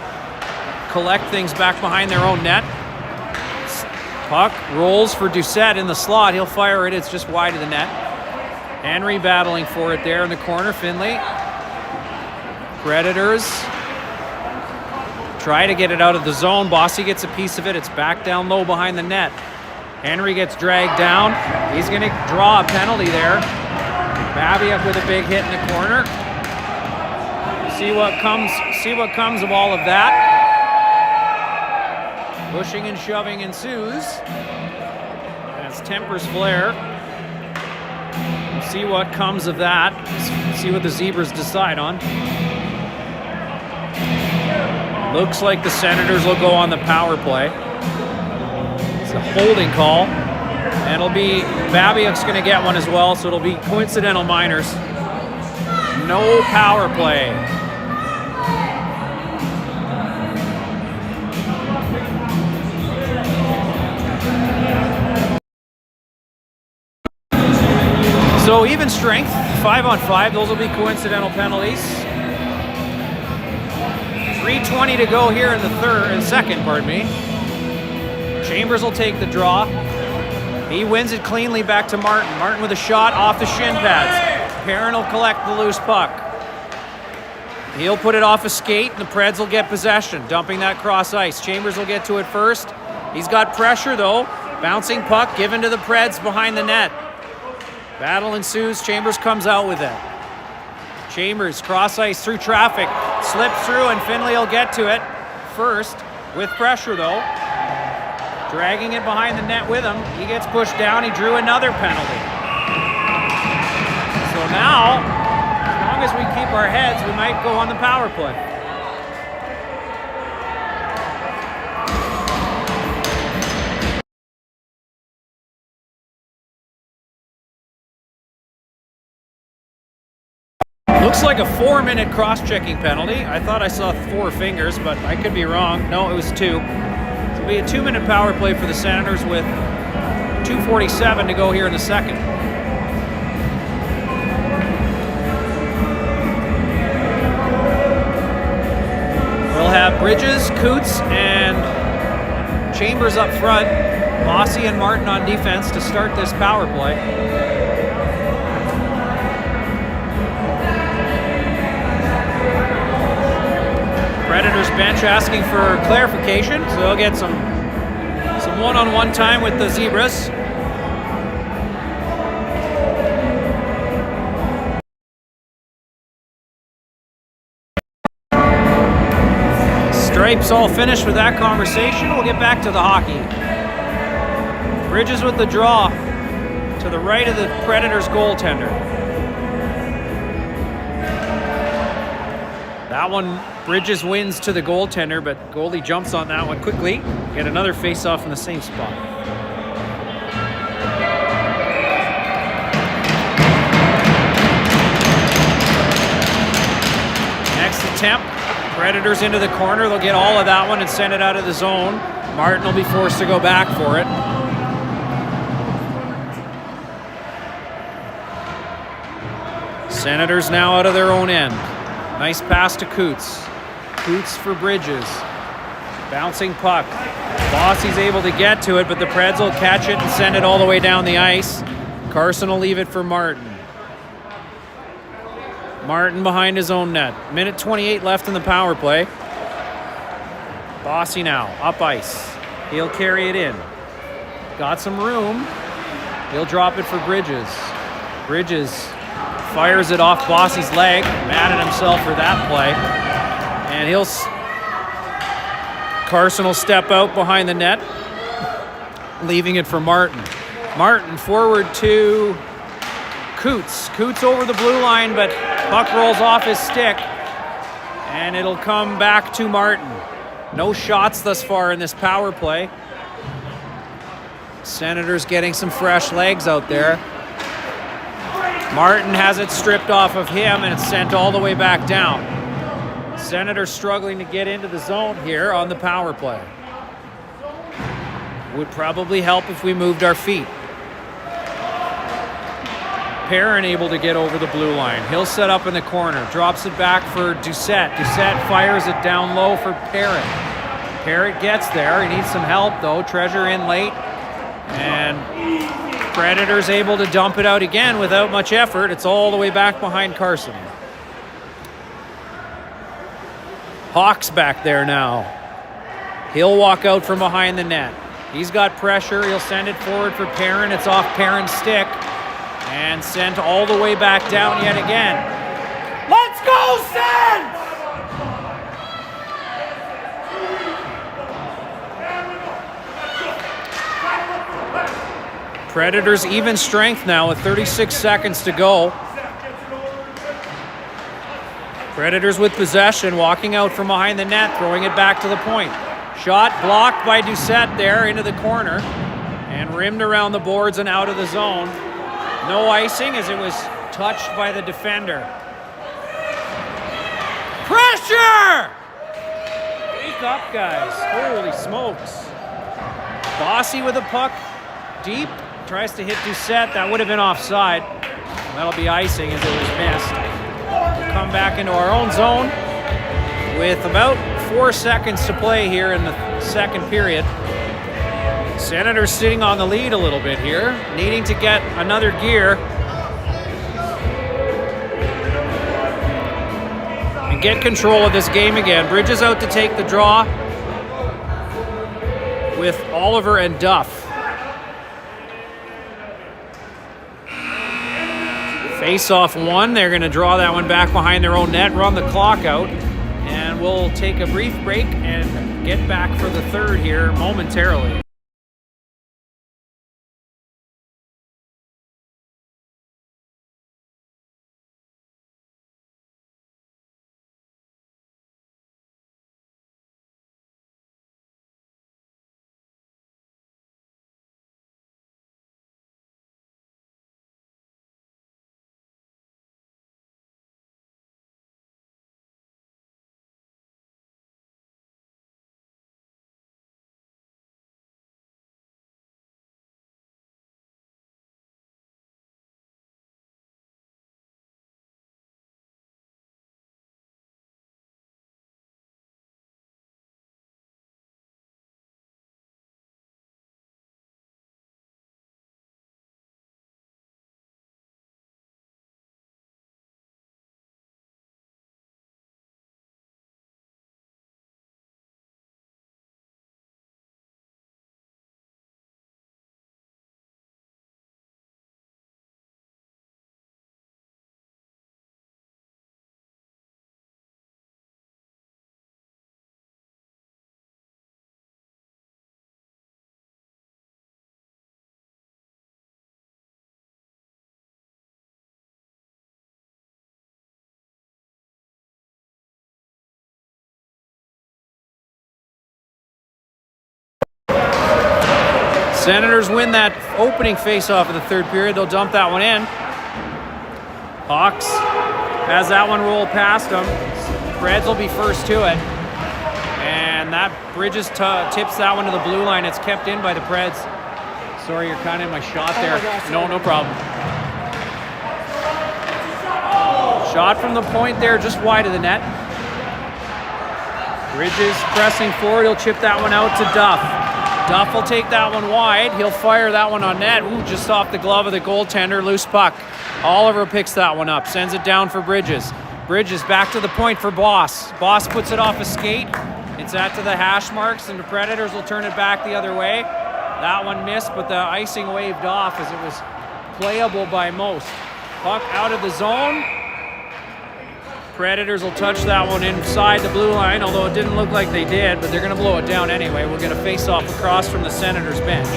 collect things back behind their own net. Puck rolls for Doucette in the slot. He'll fire it. It's just wide of the net. Henry battling for it there in the corner. Finley. Predators try to get it out of the zone. Bossy gets a piece of it. It's back down low behind the net. Henry gets dragged down. He's going to draw a penalty there. Babiak with a big hit in the corner. See what comes of all of that. Pushing and shoving ensues as tempers flare. We'll see what comes of that. See what the Zebras decide on. Looks like the Senators will go on the power play. It's a holding call. And it'll be, Babiak's going to get one as well, so it'll be coincidental minors. No power play. So even strength, 5-on-5, those will be coincidental penalties. 3:20 to go here in the second, pardon me. Chambers will take the draw. He wins it cleanly back to Martin. Martin with a shot off the shin pads. Perrin will collect the loose puck. He'll put it off a skate, and the Preds will get possession, dumping that cross ice. Chambers will get to it first. He's got pressure, though. Bouncing puck given to the Preds behind the net. Battle ensues. Chambers comes out with it. Chambers cross ice through traffic. Slips through, and Finley will get to it first with pressure, though. Dragging it behind the net with him. He gets pushed down. He drew another penalty. So now, as long as we keep our heads, we might go on the power play. Looks like a 4-minute cross-checking penalty. I thought I saw 4 fingers, but I could be wrong. No, it was 2. So it'll be a 2-minute power play for the Senators with 2:47 to go here in the second. We'll have Bridges, Coots, and Chambers up front. Bossy and Martin on defense to start this power play. Predators bench asking for clarification, so they'll get some one-on-one time with the Zebras. Stripes all finished with that conversation. We'll get back to the hockey. Bridges with the draw to the right of the Predators goaltender. That one Bridges wins to the goaltender, but goalie jumps on that one quickly. Get another face-off in the same spot. Next attempt, Predators into the corner. They'll get all of that one and send it out of the zone. Martin will be forced to go back for it. Senators now out of their own end. Nice pass to Coots. Coots for Bridges. Bouncing puck. Bossy's able to get to it, but the Preds will catch it and send it all the way down the ice. Carson will leave it for Martin. Martin behind his own net. Minute 28 left in the power play. Bossy now, up ice. He'll carry it in. Got some room. He'll drop it for Bridges. Bridges fires it off Bossy's leg. Mad at himself for that play. And Carson will step out behind the net, leaving it for Martin. Martin forward to Coots. Coots over the blue line, but puck rolls off his stick, and it'll come back to Martin. No shots thus far in this power play. Senators getting some fresh legs out there. Martin has it stripped off of him, and it's sent all the way back down. Senators struggling to get into the zone here on the power play. Would probably help if we moved our feet. Perrin able to get over the blue line. He'll set up in the corner. Drops it back for Doucette. Doucette fires it down low for Perrin. Perrin gets there. He needs some help, though. Treasure in late. And Predators able to dump it out again without much effort. It's all the way back behind Carson. Hawks back there now. He'll walk out from behind the net. He's got pressure. He'll send it forward for Perrin. It's off Perrin's stick. And sent all the way back down yet again. Let's go, Sens! Predators even strength now with 36 seconds to go. Predators with possession, walking out from behind the net, throwing it back to the point. Shot blocked by Doucette there into the corner and rimmed around the boards and out of the zone. No icing as it was touched by the defender. Pressure! Wake up, guys. Holy smokes. Bossy with a puck deep. Tries to hit Doucette. That would have been offside. That'll be icing as it was missed. We'll come back into our own zone with about 4 seconds to play here in the second period. Senators sitting on the lead a little bit here, needing to get another gear and get control of this game again. Bridges out to take the draw with Oliver and Duff. Face-off one. They're going to draw that one back behind their own net, run the clock out, and we'll take a brief break and get back for the third here momentarily. Senators win that opening face-off of the third period. They'll dump that one in. Hawks has that one roll past them. Preds will be first to it. And that Bridges tips that one to the blue line. It's kept in by the Preds. Sorry, you're kind of in my shot there. No problem. Shot from the point there, just wide of the net. Bridges pressing forward. He'll chip that one out to Duff. Duff will take that one wide. He'll fire that one on net. Ooh, just off the glove of the goaltender. Loose puck. Oliver picks that one up. Sends it down for Bridges. Bridges back to the point for Boss. Boss puts it off a skate. It's out to the hash marks, and the Predators will turn it back the other way. That one missed, but the icing waved off as it was playable by most. Puck out of the zone. Predators will touch that one inside the blue line, although it didn't look like they did, but they're going to blow it down anyway. We'll get a face-off across from the Senators bench.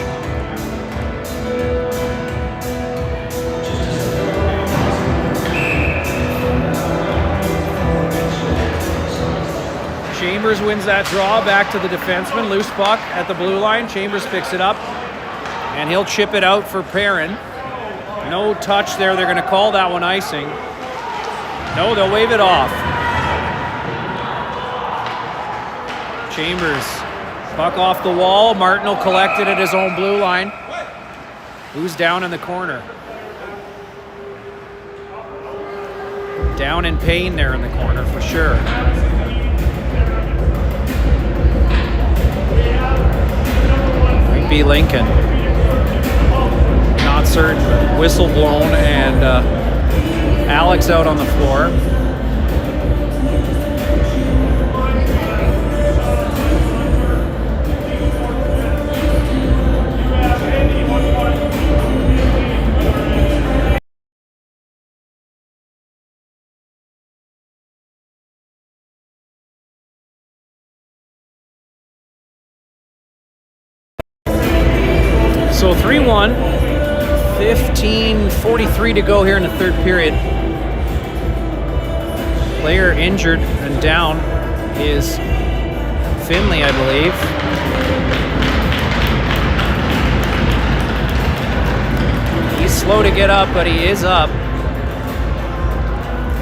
Chambers wins that draw back to the defenseman. Loose puck at the blue line. Chambers picks it up, and he'll chip it out for Perrin. No touch there. They're going to call that one icing. No, they'll wave it off. Chambers, puck off the wall. Martin will collect it at his own blue line. Who's down in the corner? Down in pain there in the corner for sure. Might be Lincoln. Not certain. Whistle blown, and Alex out on the floor. So 3-1, 15:43 to go here in the third period. Player injured and down is Finley, I believe. He's slow to get up, but he is up.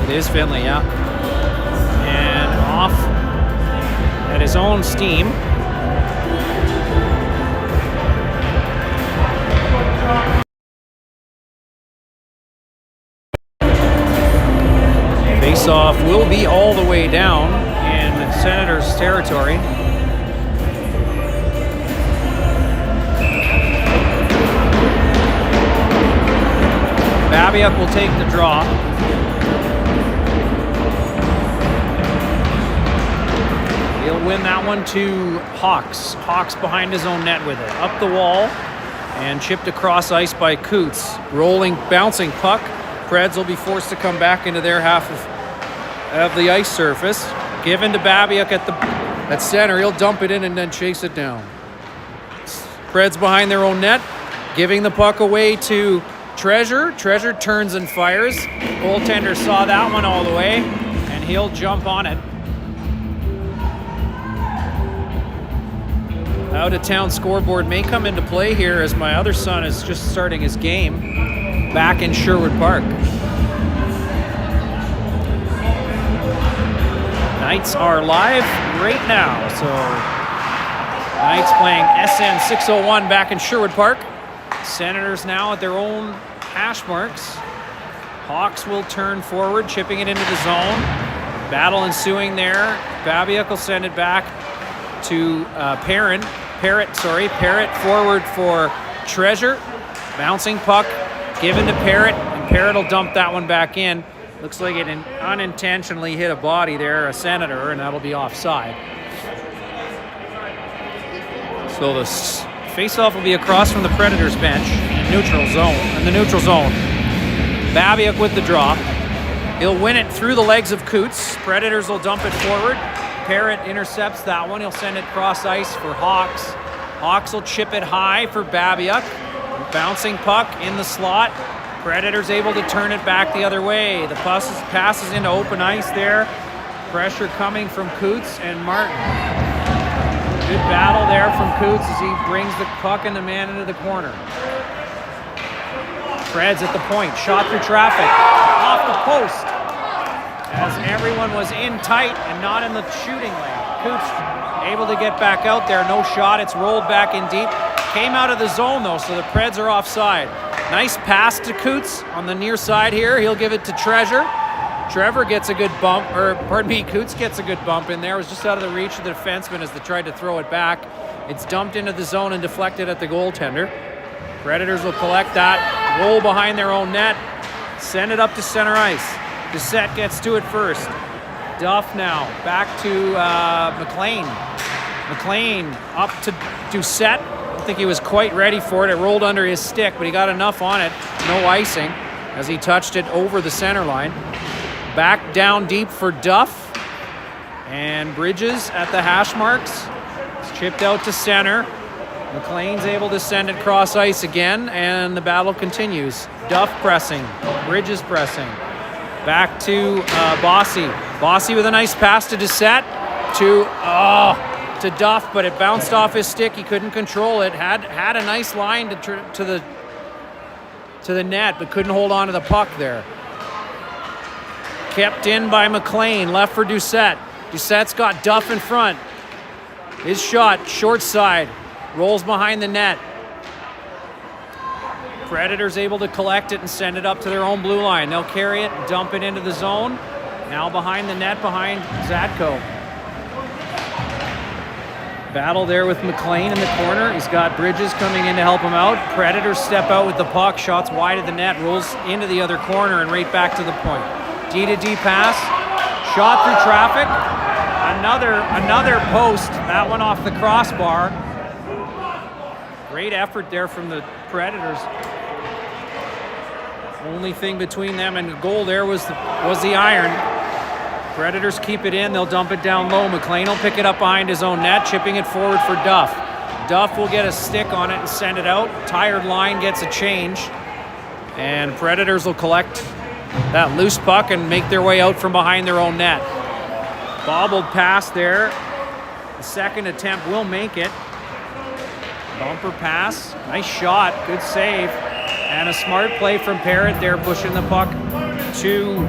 It is Finley, yeah. And off at his own steam. Face-off will be all the way down in Senators territory. Babiuk will take the draw. He'll win that one to Hawks. Hawks behind his own net with it. Up the wall and chipped across ice by Coots. Rolling, bouncing puck. Preds will be forced to come back into their half of the ice surface. Given to Babiuk at center. He'll dump it in and then chase it down. Preds behind their own net, giving the puck away to Treasure. Treasure turns and fires. Goaltender saw that one all the way, and he'll jump on it. Out-of-town scoreboard may come into play here as my other son is just starting his game back in Sherwood Park. Knights are live right now, so Knights playing SN 601 back in Sherwood Park. Senators now at their own hash marks. Hawks will turn forward, chipping it into the zone. Battle ensuing there. Babiuk will send it back to Parrott forward for Treasure. Bouncing puck given to Parrott, and Parrott will dump that one back in. Looks like it unintentionally hit a body there, a Senator, and that'll be offside. So the face-off will be across from the Predators bench in the neutral zone. Babiuk with the draw. He'll win it through the legs of Coots. Predators will dump it forward. Parrott intercepts that one. He'll send it cross ice for Hawks. Hawks will chip it high for Babiuk. Bouncing puck in the slot. Predators able to turn it back the other way. The passes into open ice there. Pressure coming from Coots and Martin. Good battle there from Coots as he brings the puck and the man into the corner. Preds at the point, shot through traffic, off the post, as everyone was in tight and not in the shooting lane. Coots able to get back out there, no shot, it's rolled back in deep. Came out of the zone though, so the Preds are offside. Nice pass to Coots on the near side here, he'll give it to Treasure. Trevor gets a good bump, Coots gets a good bump in there. It was just out of the reach of the defenseman as they tried to throw it back. It's dumped into the zone and deflected at the goaltender. Predators will collect that, roll behind their own net, send it up to center ice. Doucette gets to it first. Duff now, back to McLean. McLean up to Doucette. I don't think he was quite ready for it. It rolled under his stick, but he got enough on it. No icing as he touched it over the center line. Back down deep for Duff. And Bridges at the hash marks. It's chipped out to center. McLean's able to send it cross ice again, and the battle continues. Duff pressing, Bridges pressing. Back to Bossy. Bossy with a nice pass to Doucette. To Duff, but it bounced off his stick. He couldn't control it. Had a nice line to the net, but couldn't hold on to the puck there. Kept in by McLean, left for Doucette. Doucette's got Duff in front. His shot, short side, rolls behind the net. Predators able to collect it and send it up to their own blue line. They'll carry it, dump it into the zone. Now behind the net, behind Zadko. Battle there with McLean in the corner. He's got Bridges coming in to help him out. Predators step out with the puck. Shots wide of the net, rolls into the other corner and right back to the point. D to D pass. Shot through traffic. Another post. That one off the crossbar. Great effort there from the Predators. Only thing between them and the goal there was the iron. Predators keep it in. They'll dump it down low. McLean will pick it up behind his own net, chipping it forward for Duff. Duff will get a stick on it and send it out. Tired line gets a change. And Predators will collect that loose puck and make their way out from behind their own net. Bobbled pass there. The second attempt will make it. Bumper pass. Nice shot. Good save. And a smart play from Parrott there, pushing the puck to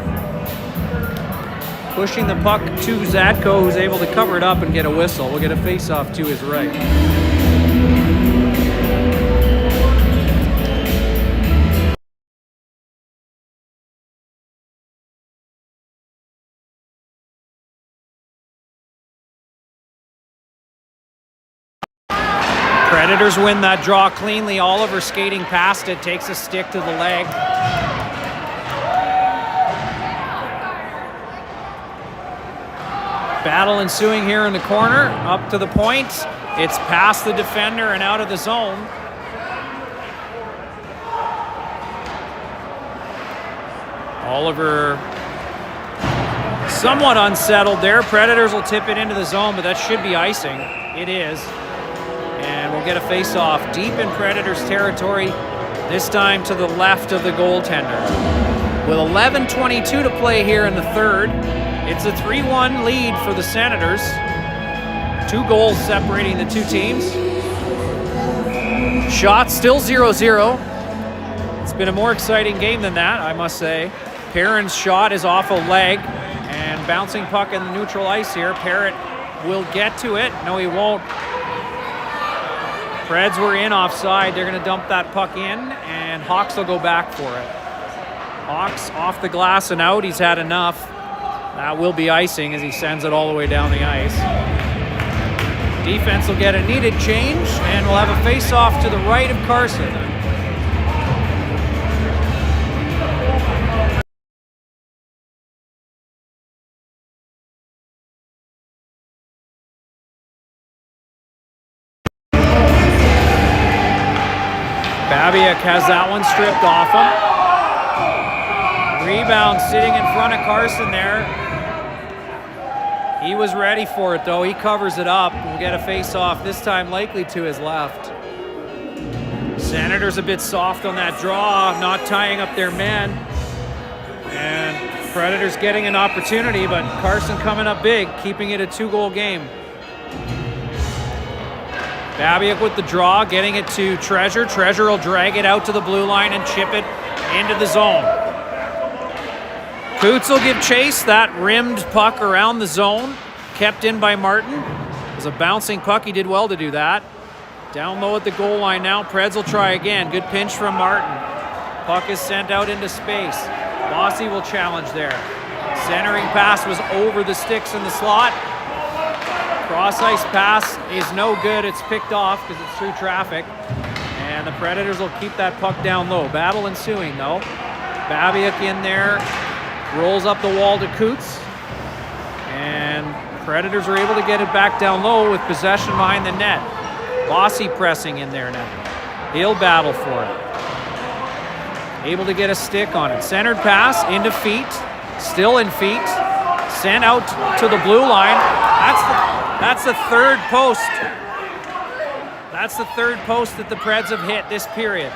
Zadko, who's able to cover it up and get a whistle. We'll get a face-off to his right. Predators win that draw cleanly. Oliver skating past it, takes a stick to the leg. Battle ensuing here in the corner, up to the point. It's past the defender and out of the zone. Oliver somewhat unsettled there. Predators will tip it into the zone, but that should be icing. It is. And we'll get a face-off deep in Predators territory, this time to the left of the goaltender. With 11:22 to play here in the third, it's a 3-1 lead for the Senators. 2 goals separating the two teams. Shot still 0-0. It's been a more exciting game than that, I must say. Perrin's shot is off a leg, and bouncing puck in the neutral ice here. Parrott will get to it. No, he won't. Preds were in offside. They're going to dump that puck in, and Hawks will go back for it. Hawks off the glass and out. He's had enough. That will be icing as he sends it all the way down the ice. Defense will get a needed change, and we'll have a face-off to the right of Carson. Babiak has that one stripped off him. Rebound sitting in front of Carson there. He was ready for it though. He covers it up. We'll get a face-off, this time likely to his left. Senators a bit soft on that draw, not tying up their men. And Predators getting an opportunity, but Carson coming up big, keeping it a 2-goal game. Babiak with the draw, getting it to Treasure. Treasure will drag it out to the blue line and chip it into the zone. Coots will give chase. That rimmed puck around the zone, kept in by Martin. It was a bouncing puck. He did well to do that. Down low at the goal line now. Preds will try again. Good pinch from Martin. Puck is sent out into space. Bossy will challenge there. Centering pass was over the sticks in the slot. Cross-ice pass is no good. It's picked off because it's through traffic. And the Predators will keep that puck down low. Battle ensuing, though. Babiak in there. Rolls up the wall to Coots. And Predators are able to get it back down low with possession behind the net. Bossy pressing in there now. He'll battle for it. Able to get a stick on it. Centered pass into feet. Still in feet. Sent out to the blue line. That's the third post. That's the third post that the Preds have hit this period.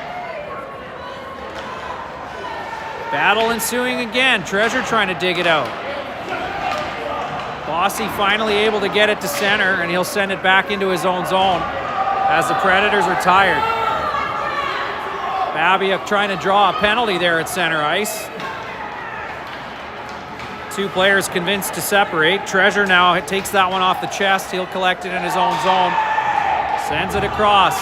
Battle ensuing again. Treasure trying to dig it out. Bossy finally able to get it to center, and he'll send it back into his own zone as the Predators are tired. Babiak trying to draw a penalty there at center ice. Two players convinced to separate. Treasure now takes that one off the chest. He'll collect it in his own zone. Sends it across.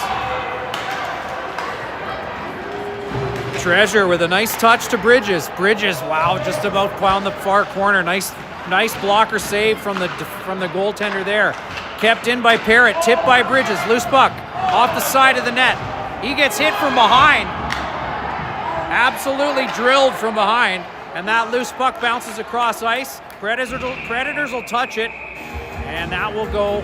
Treasure with a nice touch to Bridges. Bridges, wow, just about found the far corner. Nice blocker save from the goaltender there. Kept in by Parrott. Tipped by Bridges. Loose puck off the side of the net. He gets hit from behind. Absolutely drilled from behind. And that loose puck bounces across ice. Predators will touch it, and that will go.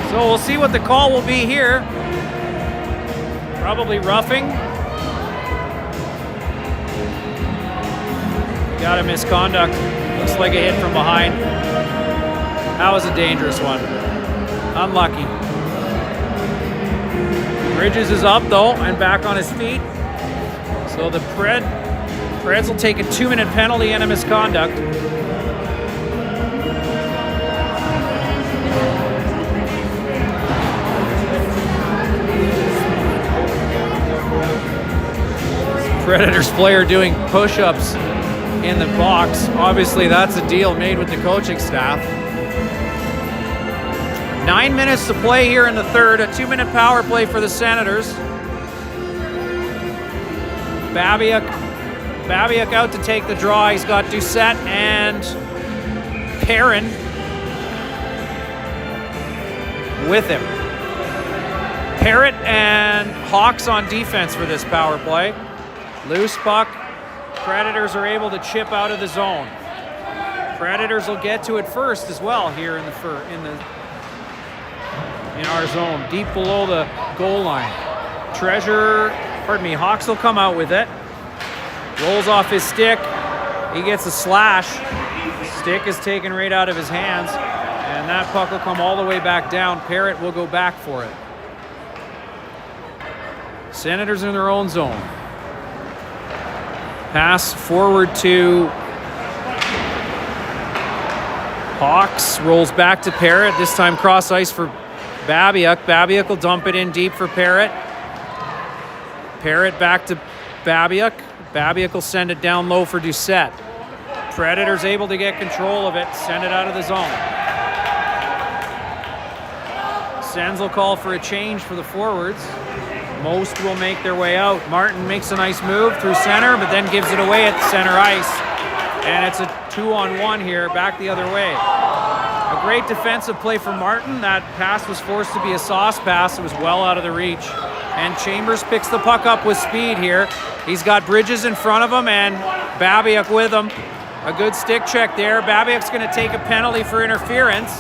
So we'll see what the call will be here. Probably roughing. Got a misconduct. Looks like a hit from behind. That was a dangerous one. Unlucky. Bridges is up, though, and back on his feet. So the Preds will take a 2-minute penalty and a misconduct. Predators player doing push-ups in the box. Obviously, that's a deal made with the coaching staff. 9 minutes to play here in the third. A 2-minute power play for the Senators. Babiak out to take the draw. He's got Doucette and Perrin with him. Parrott and Hawks on defense for this power play. Loose puck. Predators are able to chip out of the zone. Predators will get to it first as well here in our zone, deep below the goal line. Hawks will come out with it. Rolls off his stick. He gets a slash. Stick is taken right out of his hands, and that puck will come all the way back down. Parrott will go back for it. Senators in their own zone. Pass forward to Hawks. Rolls back to Parrott. This time cross ice for Babiak. Babiak will dump it in deep for Parrott. Parrott back to Babiak. Babiak will send it down low for Doucette. Predators able to get control of it. Send it out of the zone. Sens will call for a change for the forwards. Most will make their way out. Martin makes a nice move through center, but then gives it away at center ice. And it's a 2-on-1 here, back the other way. A great defensive play from Martin. That pass was forced to be a sauce pass. It was well out of the reach. And Chambers picks the puck up with speed here. He's got Bridges in front of him and Babiak with him. A good stick check there. Babiak's going to take a penalty for interference.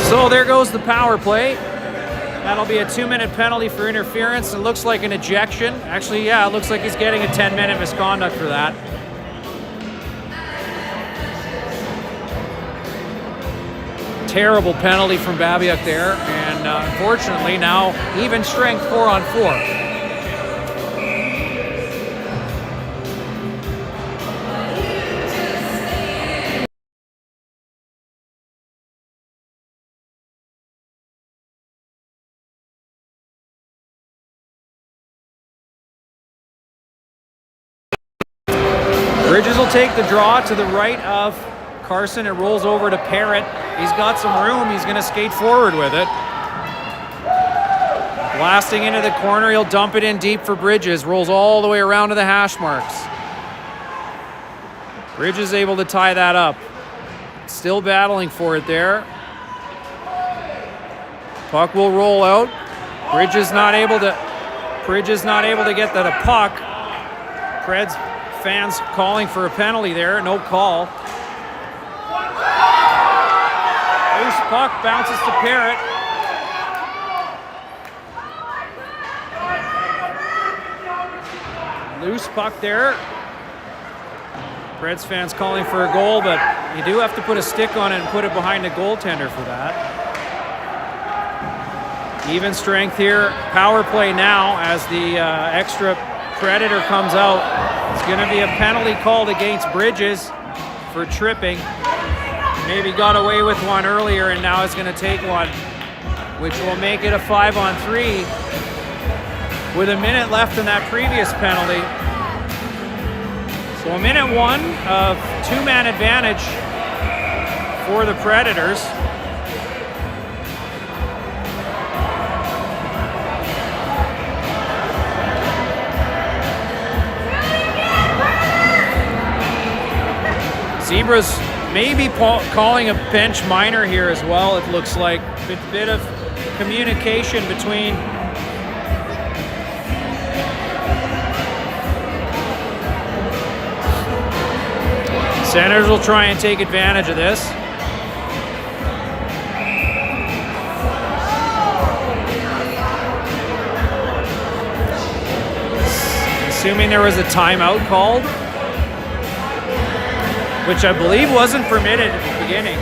So there goes the power play. That'll be a 2-minute penalty for interference. It looks like an ejection. Actually, yeah, it looks like he's getting a 10-minute misconduct for that. Terrible penalty from Babiuk there, and unfortunately now even strength 4-on-4. Bridges will take the draw to the right of Carson. It rolls over to Parrott. He's got some room. He's going to skate forward with it. Blasting into the corner. He'll dump it in deep for Bridges. Rolls all the way around to the hash marks. Bridges able to tie that up. Still battling for it there. Puck will roll out. Bridges not able to get that a puck. Preds fans calling for a penalty there. No call. Loose puck bounces to Parrott. Loose puck there. Preds fans calling for a goal, but you do have to put a stick on it and put it behind the goaltender for that. Even strength here. Power play now as the extra Predator comes out. It's going to be a penalty called against Bridges for tripping. Maybe got away with one earlier and now is going to take one, which will make it a 5-on-3 with a minute left in that previous penalty. So a minute one of 2-man advantage for the Predators. Zebras maybe calling a bench minor here as well, it looks like. A bit of communication between Senators will try and take advantage of this. Assuming there was a timeout called, which I believe wasn't permitted at the beginning.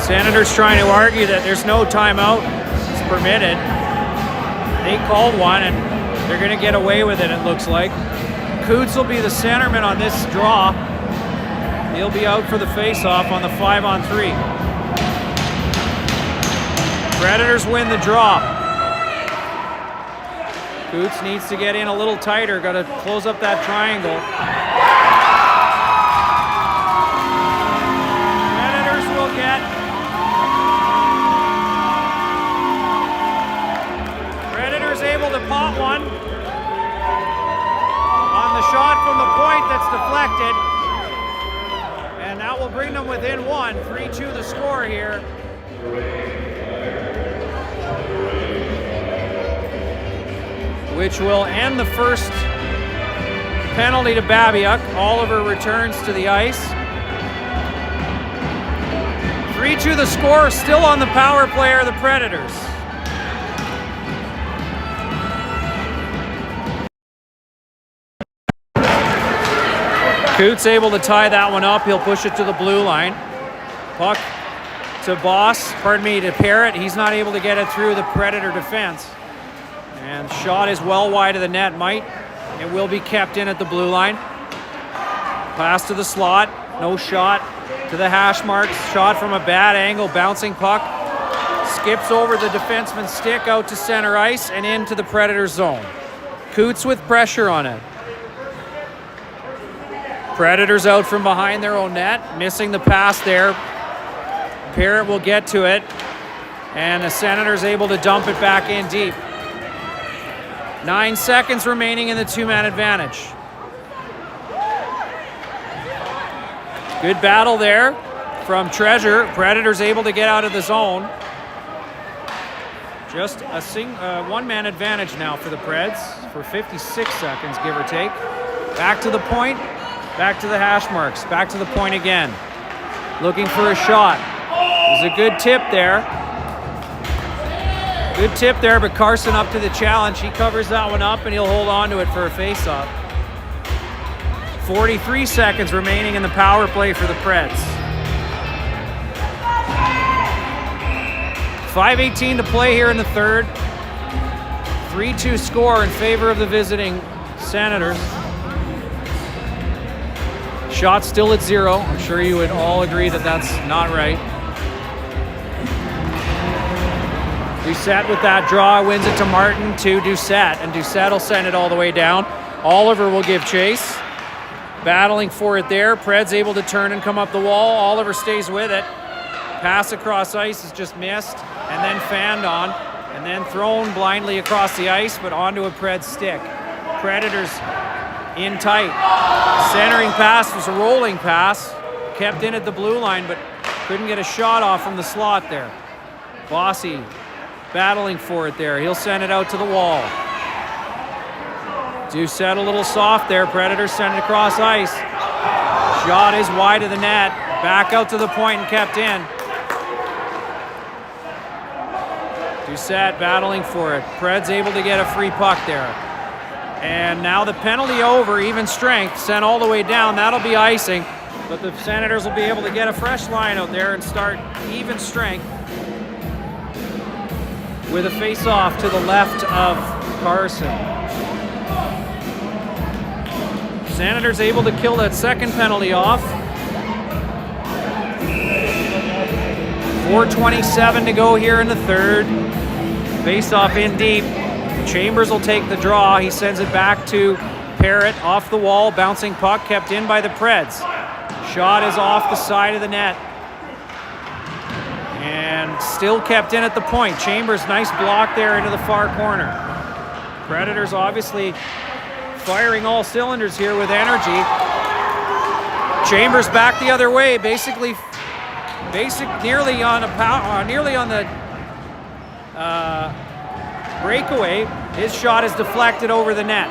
Senators trying to argue that there's no timeout. It's permitted. They called one and they're going to get away with it, it looks like. Coots will be the centerman on this draw. He'll be out for the face-off on the 5-on-3. Predators win the draw. Coots needs to get in a little tighter. Got to close up that triangle. Predators will get... Predators able to pot one on the shot from the point that's deflected. And that will bring them within one. 3-2 the score here. Which will end the first penalty to Babiuk. Oliver returns to the ice. 3-2 the score, still on the power play are the Predators. Coots able to tie that one up. He'll push it to the blue line. Puck to to Parrott. He's not able to get it through the Predator defense. And shot is well wide of the net. It will be kept in at the blue line. Pass to the slot. No shot to the hash marks. Shot from a bad angle. Bouncing puck. Skips over the defenseman's stick out to center ice and into the Predator zone. Coots with pressure on it. Predators out from behind their own net, missing the pass there. Parrott will get to it, and the Senators able to dump it back in deep. 9 seconds remaining in the 2-man advantage. Good battle there from Treasure. Predators able to get out of the zone. Just a one-man advantage now for the Preds for 56 seconds, give or take. Back to the point, back to the hash marks, back to the point again. Looking for a shot. There's a good tip there. Good tip there, but Carson up to the challenge. He covers that one up and he'll hold on to it for a face-off. 43 seconds remaining in the power play for the Preds. 5:18 to play here in the third. 3-2 score in favor of the visiting Senators. Shot still at 0. I'm sure you would all agree that that's not right. Doucette with that draw wins it to Martin to Doucette, and Doucette will send it all the way down. Oliver will give chase. Battling for it there. Preds able to turn and come up the wall. Oliver stays with it. Pass across ice is just missed, and then fanned on, and then thrown blindly across the ice, but onto a Preds stick. Predators in tight. Centering pass was a rolling pass. Kept in at the blue line, but couldn't get a shot off from the slot there. Bossy battling for it there. He'll send it out to the wall. Doucette a little soft there. Predators send it across ice. Shot is wide of the net. Back out to the point and kept in. Doucette battling for it. Preds able to get a free puck there. And now the penalty over, even strength, sent all the way down. That'll be icing, but the Senators will be able to get a fresh line out there and start even strength with a face-off to the left of Carson. Senators able to kill that second penalty off. 4:27 to go here in the third. Face-off in deep. Chambers will take the draw. He sends it back to Parrott off the wall. Bouncing puck kept in by the Preds. Shot is off the side of the net. And still kept in at the point. Chambers, nice block there into the far corner. Predators obviously firing all cylinders here with energy. Chambers back the other way, nearly on the breakaway. His shot is deflected over the net.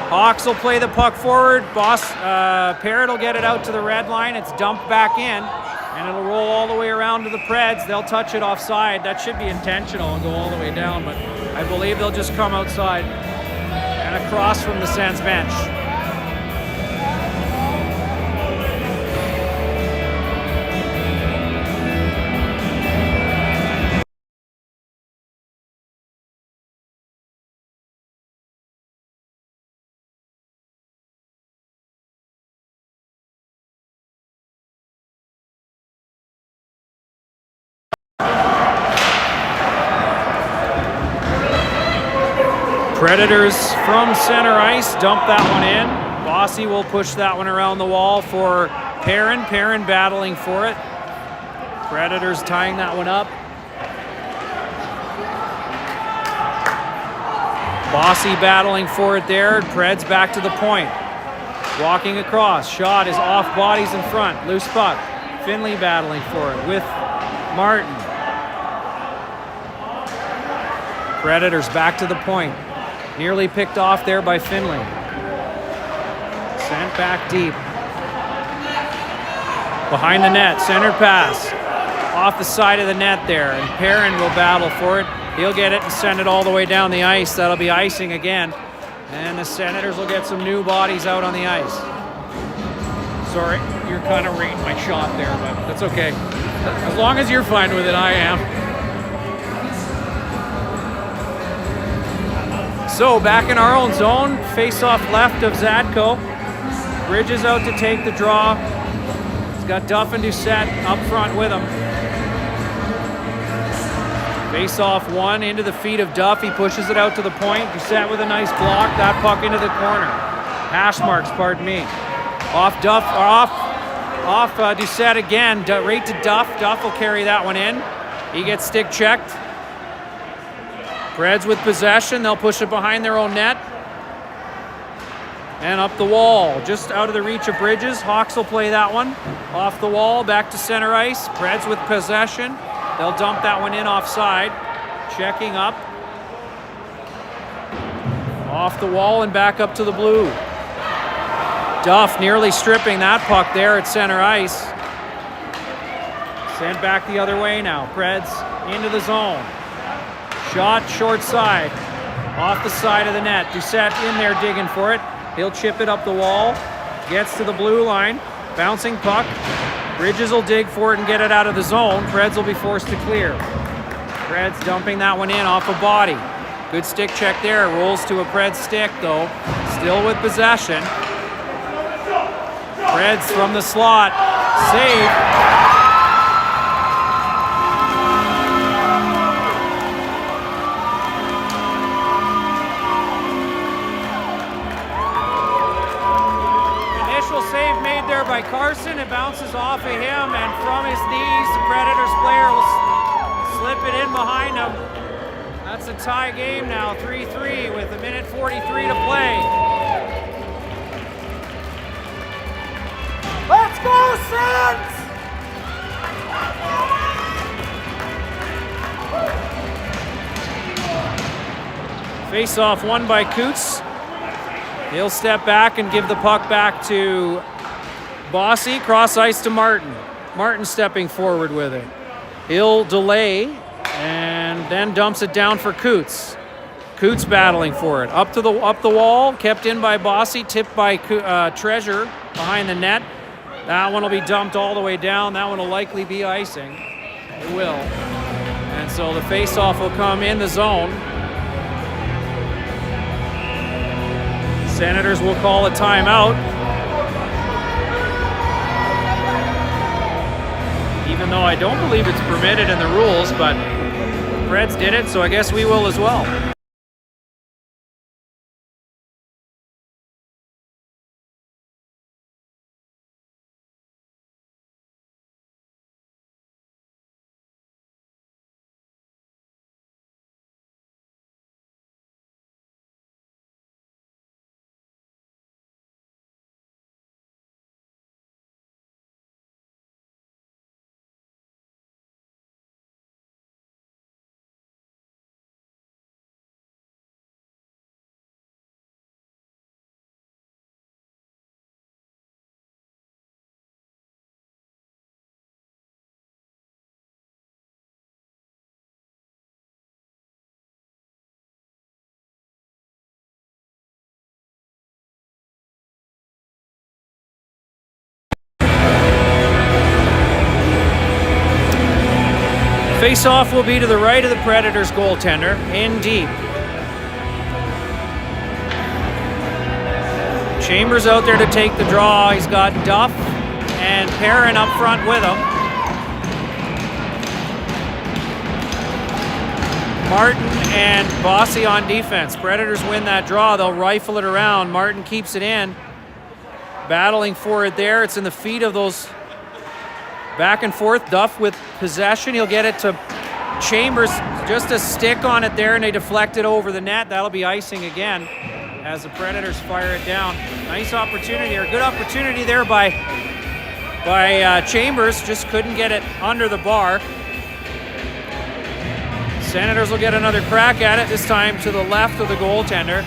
Hawks will play the puck forward. Parrott will get it out to the red line. It's dumped back in, and it'll roll all the way around to the Preds. They'll touch it offside. That should be intentional and go all the way down, but I believe they'll just come outside and across from the Sens bench. Predators from center ice dump that one in. Bossy will push that one around the wall for Perrin. Perrin battling for it. Predators tying that one up. Bossy battling for it there. Preds back to the point. Walking across. Shot is off bodies in front. Loose puck. Finley battling for it with Martin. Predators back to the point. Nearly picked off there by Finley. Sent back deep. Behind the net, centered pass. Off the side of the net there, and Perrin will battle for it. He'll get it and send it all the way down the ice. That'll be icing again. And the Senators will get some new bodies out on the ice. Sorry, you're kind of rating my shot there, but that's okay. As long as you're fine with it, I am. So back in our own zone, face-off left of Zadko. Bridges out to take the draw. He's got Duff and Doucette up front with him. Face-off one into the feet of Duff. He pushes it out to the point. Doucette with a nice block. That puck into the corner. Hash marks, pardon me. Off Duff, off Doucette again. Right to Duff. Duff will carry that one in. He gets stick checked. Preds with possession. They'll push it behind their own net. And up the wall, just out of the reach of Bridges. Hawks will play that one. Off the wall, back to center ice. Preds with possession. They'll dump that one in offside. checking up. Off the wall and back up to the blue. Duff nearly stripping that puck there at center ice. Sent back the other way now. Preds into the zone. Shot short side. Off the side of the net. Doucette in there digging for it. He'll chip it up the wall. Gets to the blue line. Bouncing puck. Bridges will dig for it and get it out of the zone. Preds will be forced to clear. Preds dumping that one in off a body. Good stick check there. Rolls to a Preds stick though. Still with possession. Preds from the slot. Save. Initial save made there by Carson. It bounces off of him, and from his knees, the Predators player will slip it in behind him. That's a tie game now, 3-3 with 1:43 to play. Let's go, Sens! Face-off won by Coots. He'll step back and give the puck back to Bossy. Cross ice to Martin. Martin stepping forward with it. He'll delay and then dumps it down for Coots. Coots battling for it. Up the wall, kept in by Bossy, tipped by Treasure behind the net. That one will be dumped all the way down. That one will likely be icing. It will. And so the face-off will come in the zone. Senators will call a timeout. Even though I don't believe it's permitted in the rules, but Preds did it, so I guess we will as well. Face-off will be to the right of the Predators goaltender, in deep. Chambers out there to take the draw. He's got Duff and Perrin up front with him. Martin and Bossy on defense. Predators win that draw. They'll rifle it around. Martin keeps it in. Battling for it there. It's in the feet of those back and forth. Duff with possession. He'll get it to Chambers. Just a stick on it there, and they deflect it over the net. That'll be icing again as the Predators fire it down. Nice opportunity, or good opportunity there by Chambers. Just couldn't get it under the bar. Senators will get another crack at it, this time to the left of the goaltender.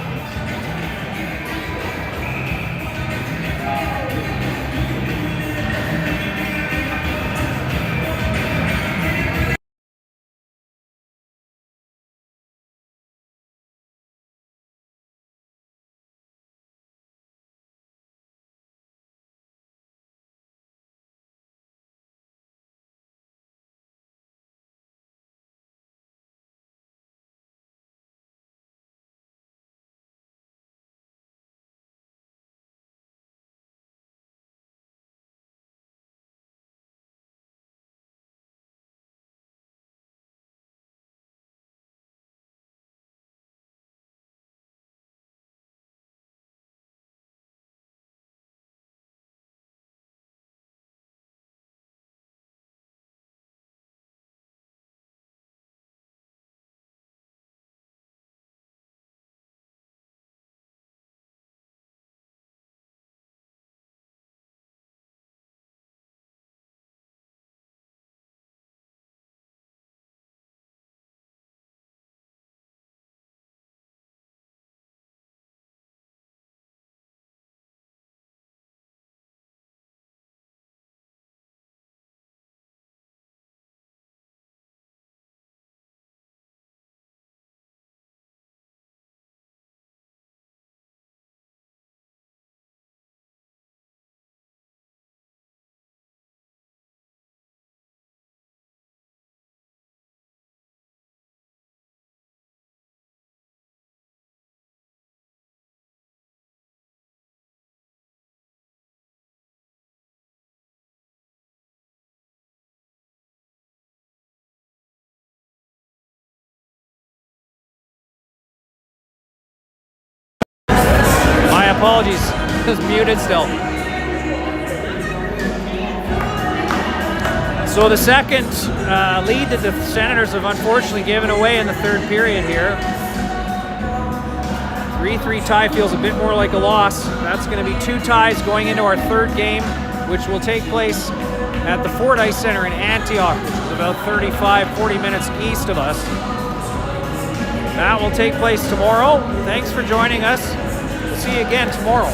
apologies. It's muted still. So the second lead that the Senators have unfortunately given away in the third period here. 3-3 tie feels a bit more like a loss. That's going to be 2 ties going into our third game, which will take place at the Fordyce Center in Antioch, which is about 35-40 minutes east of us. That will take place tomorrow. Thanks for joining us. We'll see you again tomorrow.